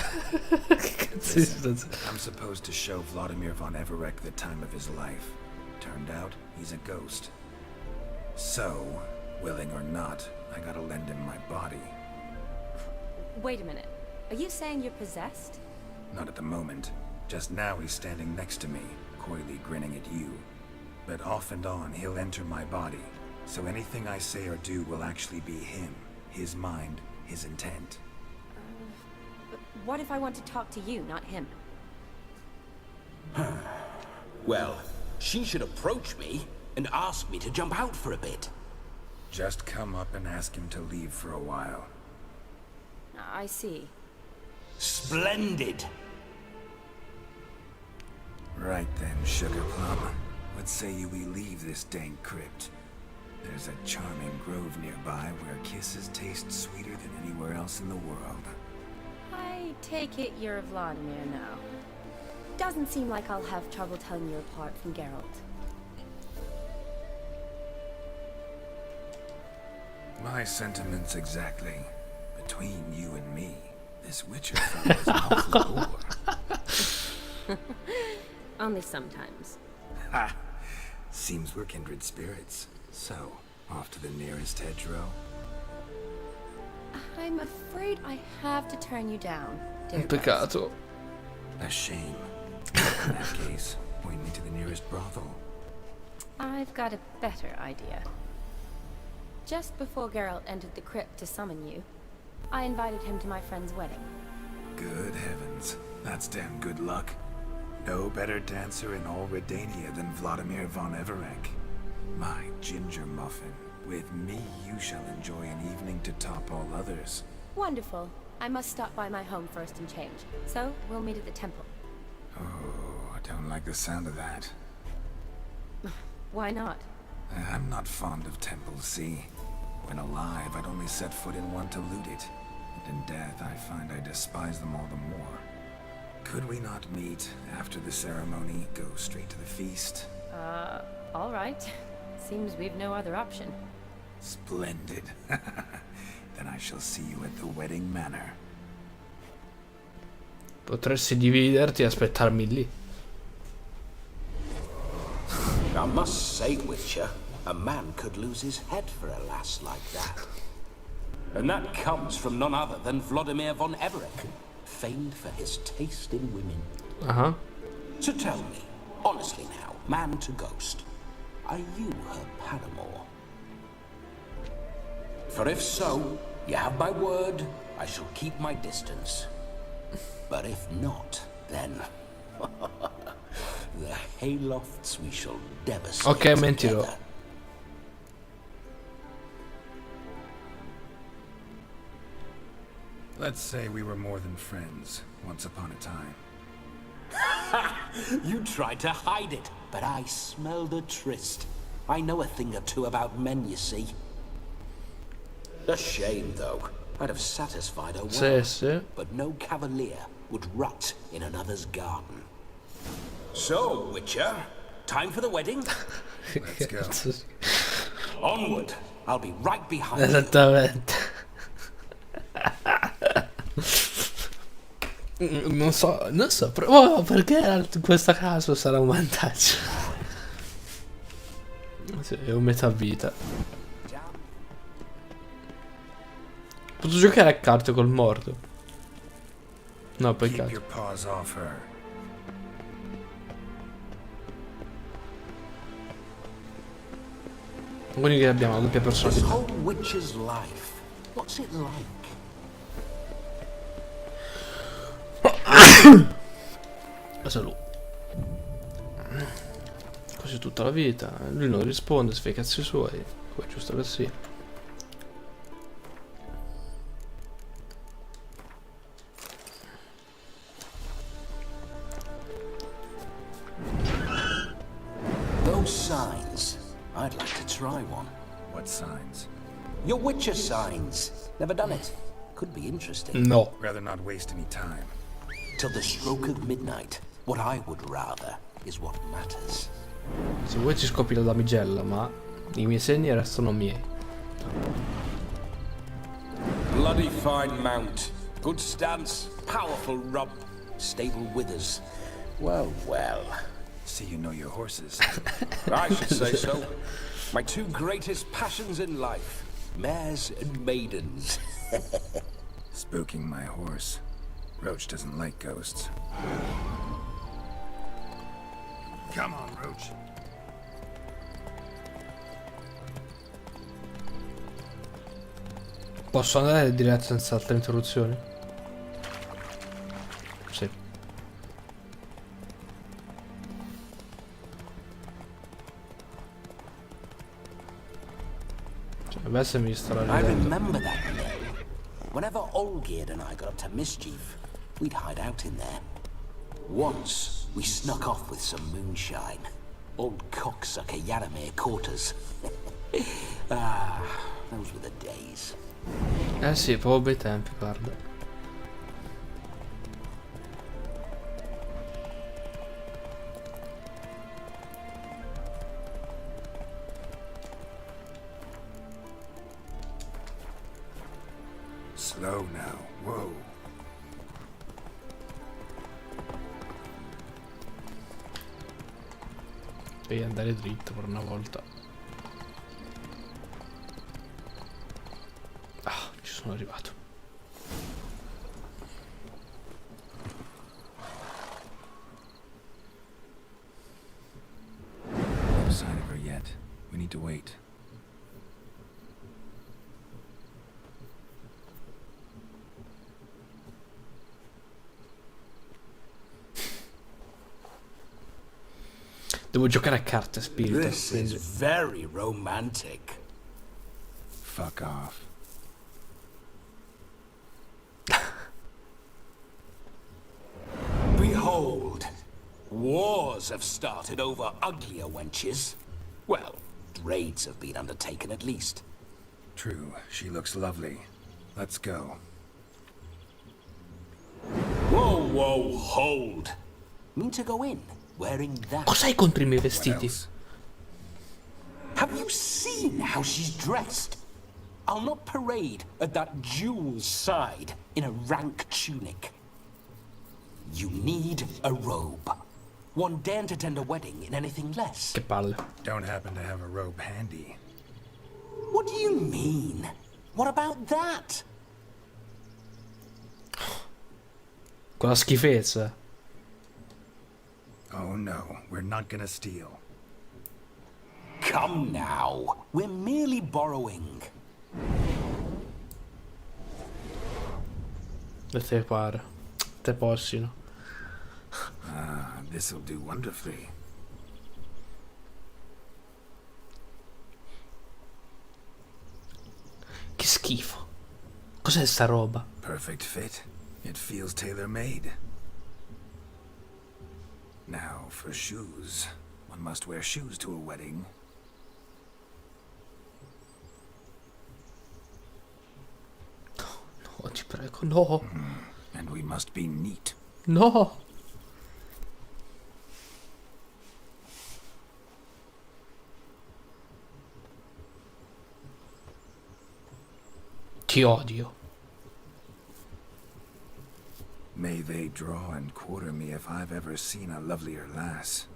Listen, I'm supposed to show Vladimir von Everec the time of his life. Turned out, he's a ghost. So, willing or not, I gotta lend him my body. Wait a minute. Are you saying you're possessed? Not at the moment. Just now he's standing next to me, coyly grinning at you. But off and on, he'll enter my body. So anything I say or do will actually be him. His mind, his intent. But what if I want to talk to you, not him? Well, she should approach me and ask me to jump out for a bit. Just come up and ask him to leave for a while. I see. Splendid. Right then, Sugar Plum. What say you we leave this dank crypt? There's a charming grove nearby where kisses taste sweeter than anywhere else in the world. I take it you're Vladimir now. Doesn't seem like I'll have trouble telling you apart from Geralt. My sentiments exactly. Between you and me, this Witcher fellow's mouthful bore. Only sometimes. Ha! Seems we're kindred spirits. So, off to the nearest hedgerow? I'm afraid I have to turn you down, dear Peccato. A shame. In that case, point me to the nearest brothel. I've got a better idea. Just before Geralt entered the crypt to summon you, I invited him to my friend's wedding. Good heavens. That's damn good luck. No better dancer in all Redania than Vladimir von Everec. My ginger muffin. With me, you shall enjoy an evening to top all others. Wonderful. I must stop by my home first and change. So, we'll meet at the temple. Oh, I don't like the sound of that. Why not? I'm not fond of temples, see? When alive, I'd only set foot in one to loot it. And in death, I find I despise them all the more. Could we not meet after the ceremony, go straight to the feast? All right. Seems we've no other option. Splendid. Then I shall see you at the wedding manor. Potresti dividerti e aspettarmi lì. I must say, Witcher, a man could lose his head for a lass like that. And that comes from none other than Vladimir von Everec, famed for his taste in women. Uh-huh. So tell me, honestly now, man to ghost, are you her paramour? For if so, you have my word, I shall keep my distance. But if not, then the haylofts we shall devastate. Ok, mentirò. Let's say we were more than friends, once upon a time. You tried to hide it, but I smelled a tryst. I know a thing or two about men, you see. A shame, though. I'd have satisfied her well, but no cavalier would rot in another's garden. So, Witcher, time for the wedding? Let's go. Onward. I'll be right behind you. Esattamente. Non so, perché in questo caso sarà un vantaggio. Sì, è un metà vita. Posso giocare a carte col morto? No, peccato. Keep your paws off her. Quindi che abbiamo la doppia personalità. This whole witch's life. What's it like? Cosa lui? Così tutta la vita. Lui non risponde, si fa i cazzi suoi. Poi giusto così. Those signs. I'd like to try one. What signs? Your Witcher signs. Never done it. Could be interesting. No. Rather not waste any time. Till the stroke of midnight. What I would rather is what matters. Se vuoi ci scopri la damigella, ma i miei segni restano miei. Bloody fine mount. Good stance. Powerful rump. Stable withers. Well, well. See, you know your horses. I should say so. My two greatest passions in life. Mares and maidens. Spooking my horse. Roach doesn't like ghosts. Come on, Roach. Posso andare diretto senza altre interruzioni? Sì. Cioè, adesso mi sto I ridendo. remember that nelle. Whenever Olgierd and I got up to mischief, we'd hide out in there. Once, we snuck off with some moonshine. Old cocksucker Yaramir caught us. Ah, those were the days. Eh sì, proprio bei tempi, guarda. Slow now. Whoa. Devi andare dritto per una volta. Ah, ci sono arrivato. No sign of her yet. We need to wait. Devo giocare a carte, spirito. This is very romantic. Fuck off. Behold, wars have started over uglier wenches. Well, raids have been undertaken at least. True, she looks lovely. Let's go. Whoa, whoa, hold. Mean to go in, wearing that? Cos'hai contro i miei vestiti? Have you seen how she's dressed? I'll not parade at that jewel's side in a rank tunic. You need a robe. One daren't attend a wedding in anything less. Che palle. Don't happen to have a robe handy. What do you mean? What about that? Quella schifezza. Oh no, we're not gonna steal. Come now, we're merely borrowing. E te pare. Te possino. Ah, this'll do wonderfully. Che schifo. Cos'è sta roba? Perfect fit. It feels tailor-made. Now, for shoes. One must wear shoes to a wedding. No, ti prego, no. And we must be neat. No. Ti odio. May they draw and quarter me if I've ever seen a lovelier lass.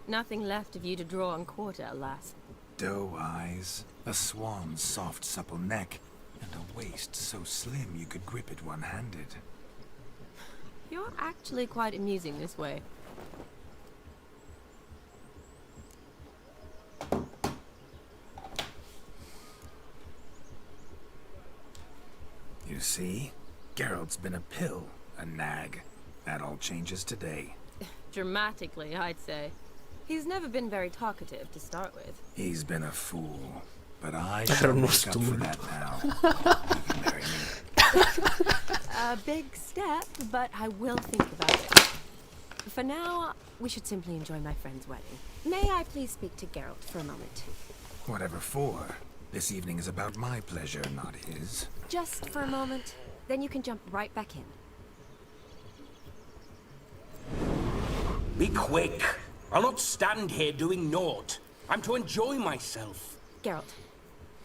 Nothing left of you to draw and quarter, alas. Doe eyes, a swan's soft supple neck, and a waist so slim you could grip it one-handed. You're actually quite amusing this way. You see? Geralt's been a pill, a nag. That all changes today. Dramatically, I'd say. He's never been very talkative to start with. He's been a fool, but I Era shall uno make up for stupido. that now. You can marry me. A big step, but I will think about it. For now, we should simply enjoy my friend's wedding. May I please speak to Geralt for a moment? Whatever for? This evening is about my pleasure, not his. Just for a moment, then you can jump right back in. Be quick. I'll not stand here doing naught. I'm to enjoy myself. Geralt,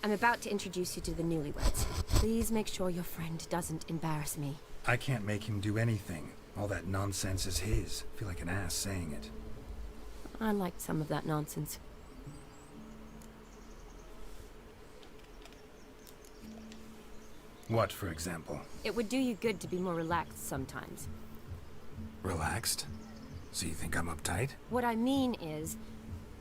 I'm about to introduce you to the newlyweds. Please make sure your friend doesn't embarrass me. I can't make him do anything. All that nonsense is his. I feel like an ass saying it. I liked some of that nonsense. What, for example? It would do you good to be more relaxed sometimes. Relaxed? So you think I'm uptight? What I mean is,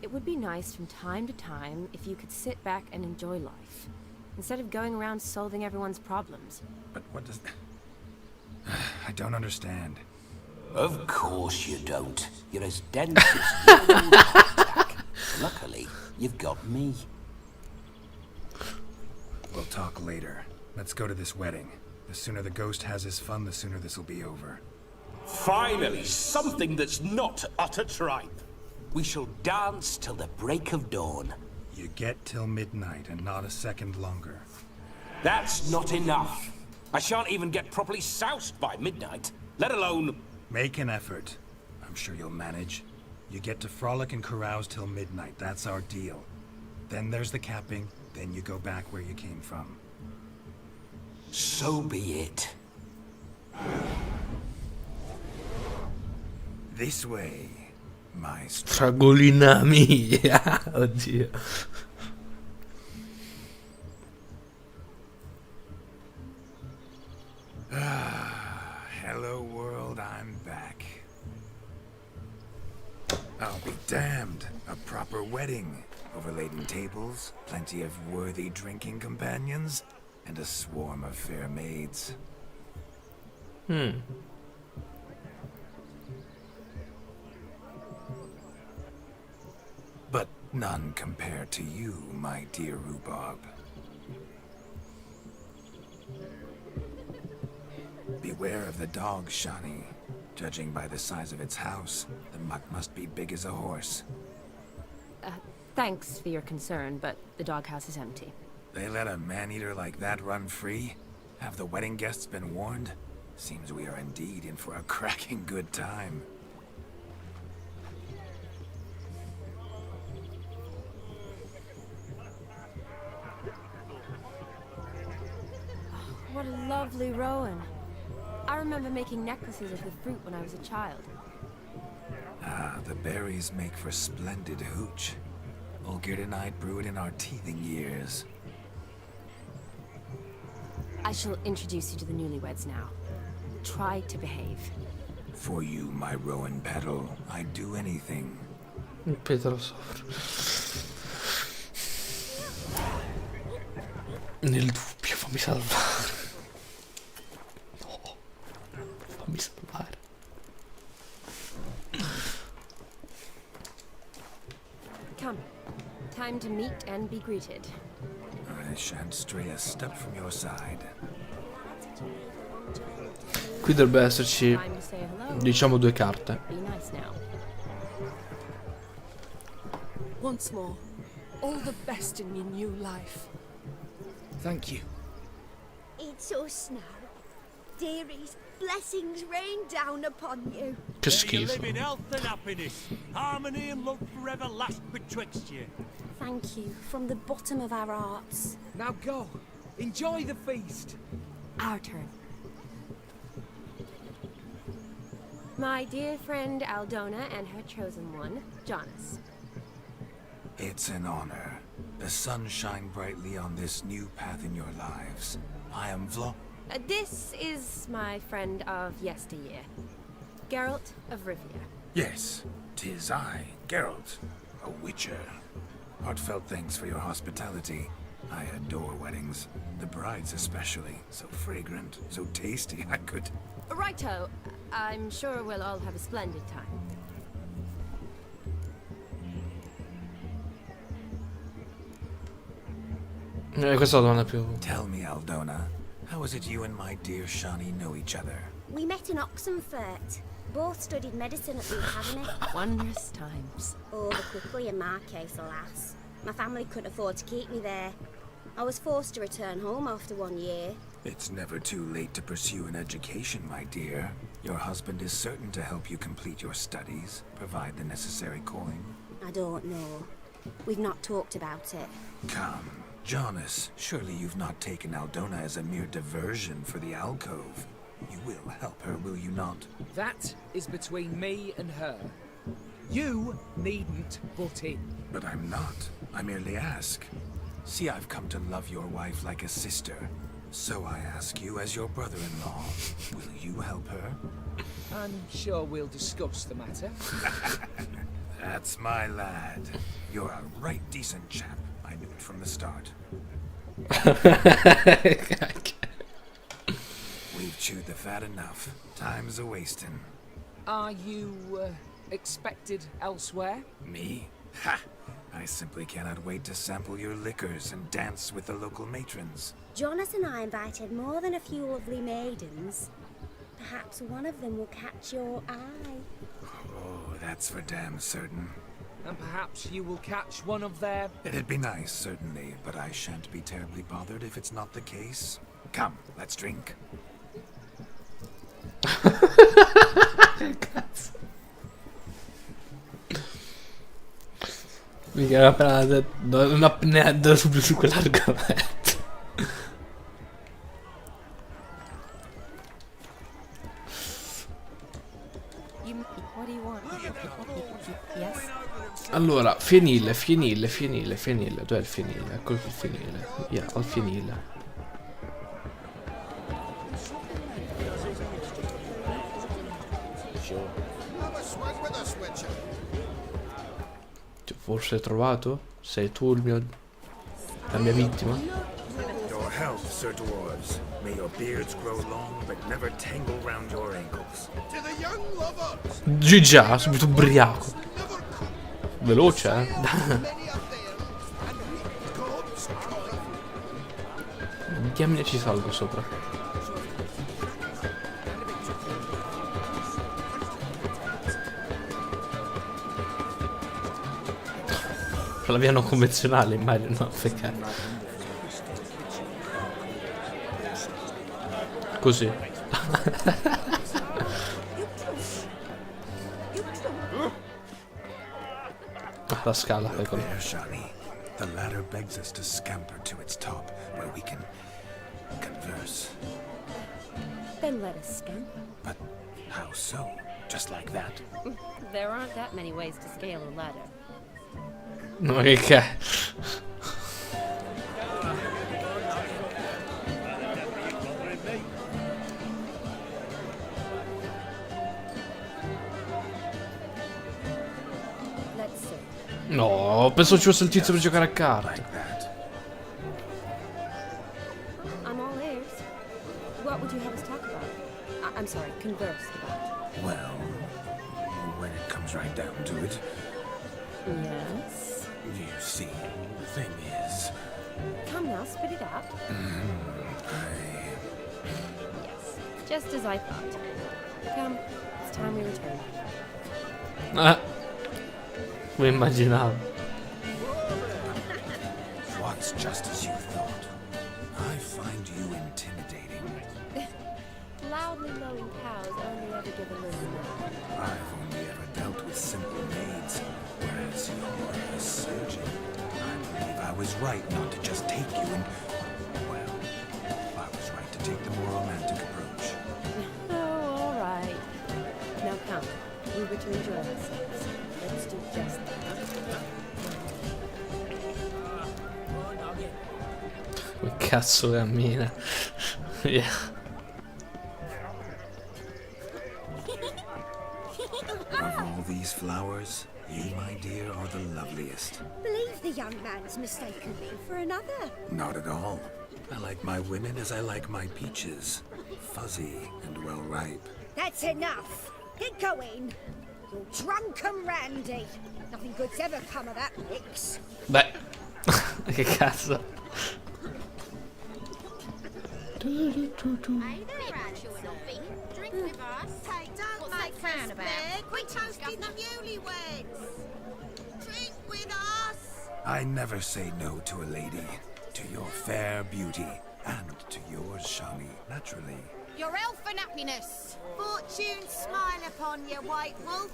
it would be nice from time to time if you could sit back and enjoy life, instead of going around solving everyone's problems. But what does... I don't understand. Of course you don't. You're as dense as you. Luckily, you've got me. We'll talk later. Let's go to this wedding. The sooner the ghost has his fun, the sooner this'll be over. Finally, something that's not utter tripe. We shall dance till the break of dawn. You get till midnight and not a second longer. That's not enough. I shan't even get properly soused by midnight, let alone... Make an effort. I'm sure you'll manage. You get to frolic and carouse till midnight. That's our deal. Then there's the capping. Then you go back where you came from. So be it. This way, my Fragolina mia. Oddio. Hello world, I'm back. I'll be damned. A proper wedding. Overladen tables, plenty of worthy drinking companions, and a swarm of fair maids. But none compared to you, my dear rhubarb. Beware of the dog, Shani. Judging by the size of its house, the mutt must be big as a horse. Thanks for your concern, but the doghouse is empty. They let a man-eater like that run free? Have the wedding guests been warned? Seems we are indeed in for a cracking good time. What a lovely rowan. I remember making necklaces of the fruit when I was a child. Ah, the berries make for splendid hooch. Olgerd and I brew it in our teething years. I shall introduce you to the newlyweds now. Try to behave. For you, my rowan petal, I'd do anything. Pedro soffre. Nel dubbio, fammi salvare. No, fammi salvare. Come. Time to meet and be greeted. I shan't stray a step from your side. Qui dovrebbe esserci, diciamo, 2 carte. Be nice now. Once more, all the best in your new life. Thank you. It's us now. Dearies, blessings rain down upon you. Che schifo. Live in health and happiness. Harmony and love forever last betwixt you. Thank you from the bottom of our hearts. Now go. Enjoy the feast. Our turn. My dear friend Aldona and her chosen one, Jonas. It's an honor. The sun shine brightly on this new path in your lives. I am This is my friend of yesteryear, Geralt of Rivia. Yes, 'tis I, Geralt, a witcher. Heartfelt thanks for your hospitality. I adore weddings. The brides especially. So fragrant, so tasty, I could... Righto. I'm sure we'll all have a splendid time. Questa non è più... Tell me, Aldona, how is it you and my dear Shani know each other? We met in Oxenfurt. Both studied medicine at the academy. Wondrous times. Over quickly in my case, alas. My family couldn't afford to keep me there. I was forced to return home after 1 year. It's never too late to pursue an education, my dear. Your husband is certain to help you complete your studies, provide the necessary coin. I don't know. We've not talked about it. Come, Jonas, surely you've not taken Aldona as a mere diversion for the alcove. You will help her, will you not? That is between me and her. You needn't butt in. But I'm not. I merely ask. See, I've come to love your wife like a sister. So I ask you as your brother-in-law, will you help her? I'm sure we'll discuss the matter. That's my lad. You're a right decent chap. I knew it from the start. We've chewed the fat enough. Time's a-wasting. Are you, expected elsewhere? Me? Ha! I simply cannot wait to sample your liquors and dance with the local matrons. Jonas and I invited more than a few lovely maidens. Perhaps one of them will catch your eye. Oh, that's for damn certain. And perhaps you will catch one of their... It'd be nice, certainly, but I shan't be terribly bothered if it's not the case. Come, let's drink. Mica era appena detto, non appena detto subito su quell'argomento. What do you want? Yes? Allora, fienile. Dov'è il fienile? Ecco il fienile. Via, al fienile. Forse hai trovato? Sei tu la mia vittima? Your health, Sir Dwarves. May your beards grow long, but never tangle round your ankles. Già, subito ubriaco. Veloce, Diamine, ci salgo sopra. La via non convenzionale, immagino, no, perché così. La scala, eccolo. The ladder begs us to scamper to its top, where we can converse. Then let us scamper. But how so? Just like that? There aren't that many ways to scale a ladder. No, ma che No, penso ci fosse il tizio per giocare a carte. I'm all ears. What would you have us talk about? I'm sorry, converse about. Well, when it comes right down to it. Yes? You see, the thing is... Come now, spit it out. Yes, just as I thought. Come, it's time we return. Come immaginavo. What's just as you thought? I find you intimidating. Loudly lowing cows only ever give a little milk. I've only ever dealt with simple maids, whereas you're a surgeon. I believe I was right not to just take you and... Well, I was right to take the more romantic approach. Oh, all right. Now come, we return to ourselves. Let's do just that. Come cazzo cammina? Yeah. Of all these flowers, you, my dear, are the loveliest. Believe the young man's mistaken me for another. Not at all. I like my women as I like my peaches. Fuzzy and well ripe. That's enough. Get going. You're drunken randy. Nothing good's ever come of that mix. Beh, che cazzo. Drink with us. Hey, don't make frown about. We're toasting the newlyweds. Drink with us. I never say no to a lady. to your fair beauty, and to yours, Shani, naturally. Your elfin happiness. Fortune smile upon you, White Wolf.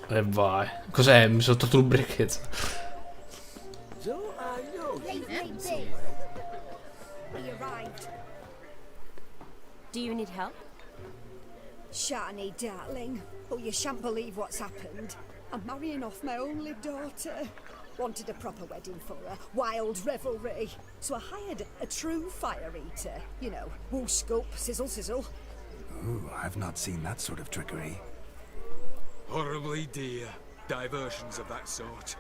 E vai. Cos'è? Mi sono tolto l'ubriachezza. So I know Hey, you've hey, been hey. somewhere. We arrived. Do you need help? Shani, darling. Oh, you shan't believe what's happened. I'm marrying off my only daughter. Wanted a proper wedding for her, wild revelry. So I hired a true fire eater. You know, whoosh scoop, sizzle sizzle. Ooh, I've not seen that sort of trickery. Horribly dear diversions of that sort.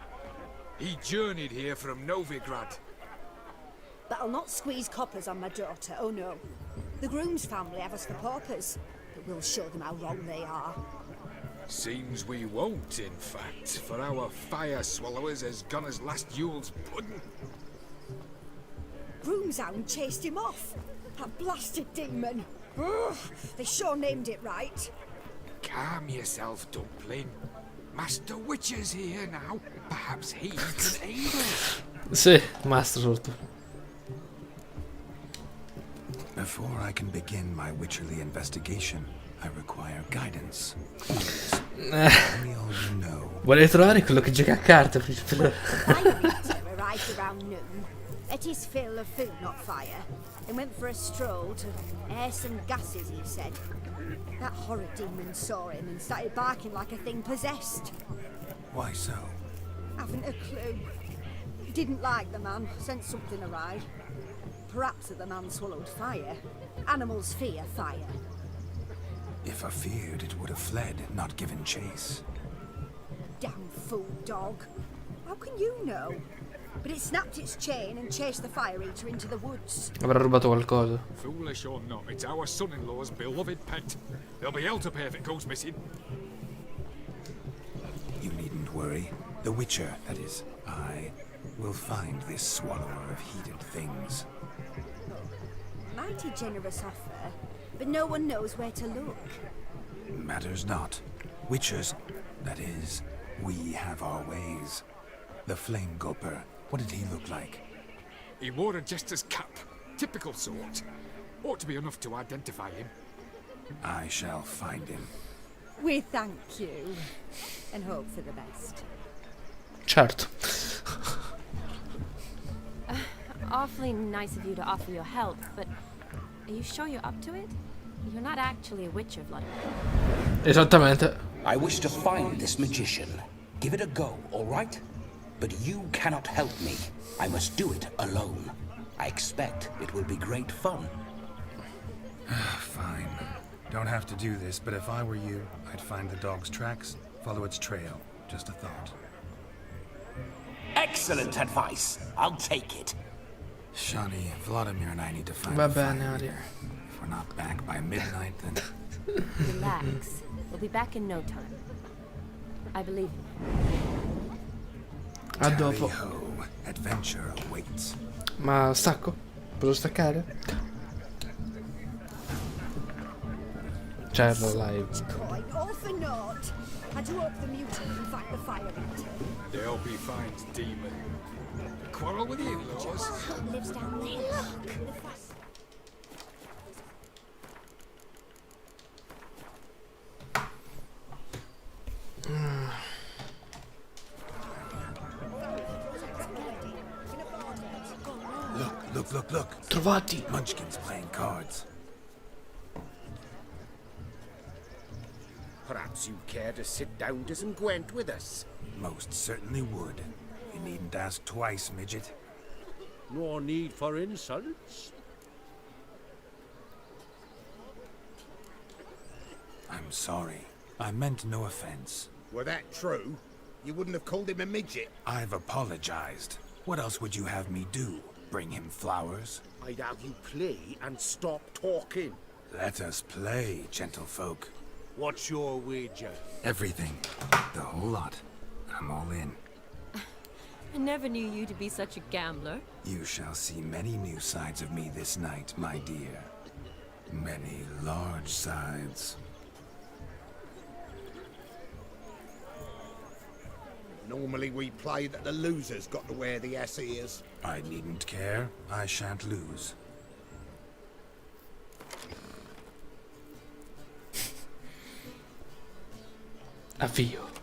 He journeyed here from Novigrad. But I'll not squeeze coppers on my daughter, oh no. The groom's family have us for paupers, but we'll show them how wrong they are. Seems we won't, in fact, for our fire swallowers has gone as last Yule's pudding. Groom's hound chased him off. That blasted demon. Ugh, they sure named it right. Calm yourself, Dumpling. Master Witcher's here now. Perhaps he can aid us. Sì, mastro soprattutto. Before I can begin my witcherly investigation, I require guidance. Tell me all you know. Vorrei trovare quello che gioca a carte. Fire eater arrived around noon. Ate his fill of food, not fire. And went for a stroll to air some gases, he said. That horrid demon saw him and started barking like a thing possessed. Why so? Haven't a clue. Didn't like the man, sent something awry. Perhaps the man swallowed fire. Animals fear fire. If I feared, it would have fled, not given chase. Damn fool dog. How can you know? But it snapped its chain and chased the fire eater into the woods. Avrà rubato qualcosa. Foolish or not, it's our son-in-law's beloved pet. There'll be hell to pay if it goes missing. You needn't worry. The Witcher, that is, I, will find this swallower of heated things. Mighty generous offer, but no one knows where to look. Matters not. Witchers, that is, we have our ways. The Flame Gulper, what did he look like? He wore a jester's cap. Typical sort. Ought to be enough to identify him. I shall find him. We thank you, and hope for the best. Certo. Awfully nice of you to offer your help, but are you sure you're up to it? You're not actually a witcher, Vladimir. Esattamente. I wish to find this magician. Give it a go, all right? But you cannot help me. I must do it alone. I expect it will be great fun. Fine. Don't have to do this, but if I were you, I'd find the dog's tracks, follow its trail. Just a thought. Excellent advice. I'll take it. Shani, Vladimir and I need to find Va the bene, fire Aria. eater. If we're not back by midnight, then... Relax. We'll be back in no time. I believe you. A dopo. Tally-ho, adventure awaits. Ma stacco? Posso staccare? Certo, live. Coin, all for naught. I do hope the mutant can find the fire eater. And I hope he finds demon. Quarrel with you, Laws? Lives down there. Look. Trovati. Munchkins playing cards. Perhaps you care to sit down to some Gwent with us? Most certainly would. You needn't ask twice, midget. No need for insults. I'm sorry. I meant no offense. Were that true, you wouldn't have called him a midget. I've apologized. What else would you have me do? Bring him flowers? I'd have you play and stop talking. Let us play, gentlefolk. What's your wager? Everything. The whole lot. I'm all in. I never knew you to be such a gambler. You shall see many new sides of me this night, my dear. Many large sides. No normally we play that the loser's got to wear the ass ears. I needn't care. I shan't lose. Avvio.